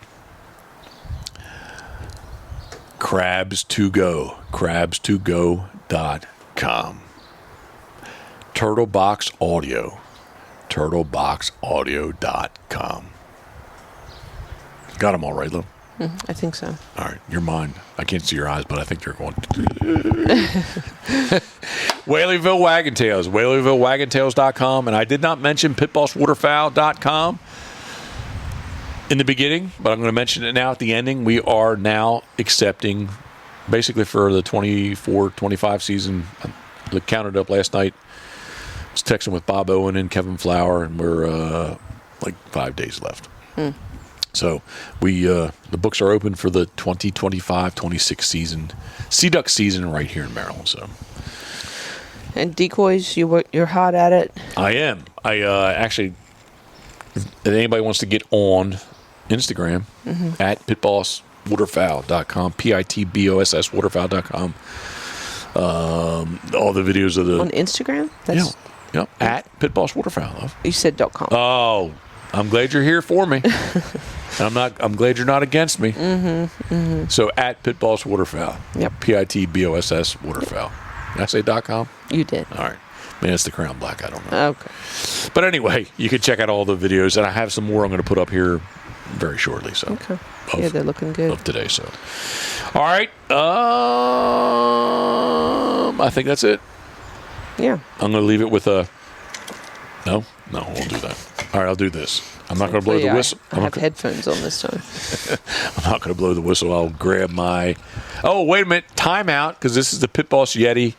Crabs to Go. Crabs2go.com. Turtlebox Audio. Turtleboxaudio.com. Got them all right, Lou? I think so. All right. Your mind. I can't see your eyes, but I think you're going. Whaleyville Wagontails. WhaleyvilleWagontails.com. And I did not mention pitbosswaterfowl.com in the beginning, but I'm going to mention it now at the ending. We are now accepting, basically for the 24-25 season. I counted up last night. I was texting with Bob Owen and Kevin Flower, and we're like 5 days left. So we the books are open for the 2025-26 season, Sea Duck season right here in Maryland. So. And decoys, you're hot at it. I am. I actually, if anybody wants to get on Instagram at pitbosswaterfowl.com, PITBOSS waterfowl.com. All the videos of the on Instagram. Yep. At pitbosswaterfowl. You said .com. Oh, I'm glad you're here for me. And I'm glad you're not against me. So at pitbosswaterfowl. Yep. PITBOSS waterfowl. Did I say .com? You did. All right. Man, it's the Crown Black. I don't know. Okay. But anyway, you can check out all the videos, and I have some more I'm going to put up here very shortly. So. Okay. Yeah, they're looking good. Of today, so. All right. I think that's it. Yeah. I'm going to leave it with a... No, I won't do that. All right, I'll do this. I'm not going to blow the whistle. I have headphones on this time. I'm not going to blow the whistle. I'll grab my... Oh, wait a minute. Time out, because this is the Pitboss Yeti.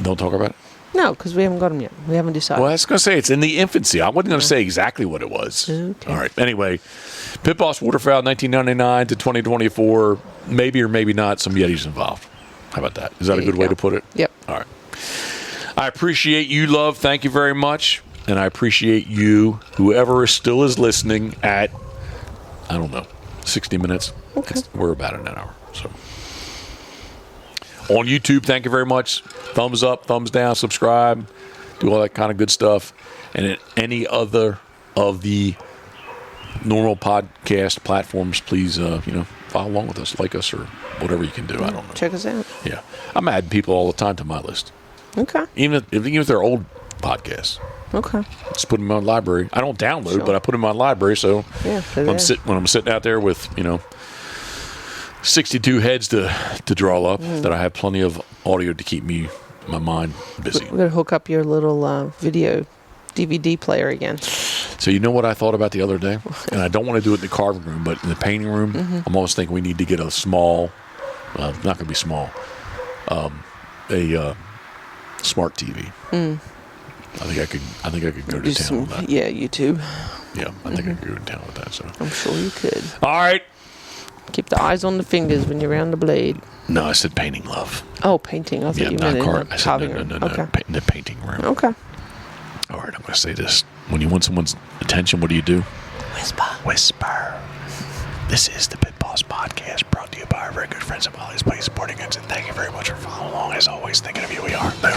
Don't talk about it? No, because we haven't got them yet. We haven't decided. Well, I was going to say it's in the infancy. I wasn't going to say exactly what it was. Okay. All right. Anyway, Pitboss Waterfowl 1999 to 2024. Maybe or maybe not some Yetis involved. How about that? Is that a good way to put it? Yep. All right. I appreciate you, love. Thank you very much. And I appreciate you, whoever still is listening at, I don't know, 60 minutes. Okay. We're about an hour. So on YouTube, thank you very much. Thumbs up, thumbs down, subscribe, do all that kind of good stuff. And at any other of the normal podcast platforms, please, follow along with us, like us, or whatever you can do. I don't know. Check us out. Yeah. I'm adding people all the time to my list. Okay. Even if they're old podcasts. Okay. Just put them on library. I don't download, but I put them on library. So when I'm sitting out there with 62 heads to draw up, that I have plenty of audio to keep my mind busy. We're gonna hook up your little video DVD player again. So you know what I thought about the other day, and I don't want to do it in the carving room, but in the painting room, I'm almost thinking we need to get a small, not going to be small, a smart TV. I think I could go to town with that. Yeah, YouTube. Yeah, I think I could go to town with that. So I'm sure you could. All right. Keep the eyes on the fingers when you're around the blade. No, I said painting, love. Oh, painting. I thought you meant in the carving room. No. Okay. In the painting room. Okay. All right, I'm going to say this. When you want someone's attention, what do? Whisper. This is the Pitboss Podcast, brought to you by our very good friends at Molly's Place Sporting Goods. And thank you very much for following along. As always, thinking of you, we are. Boom.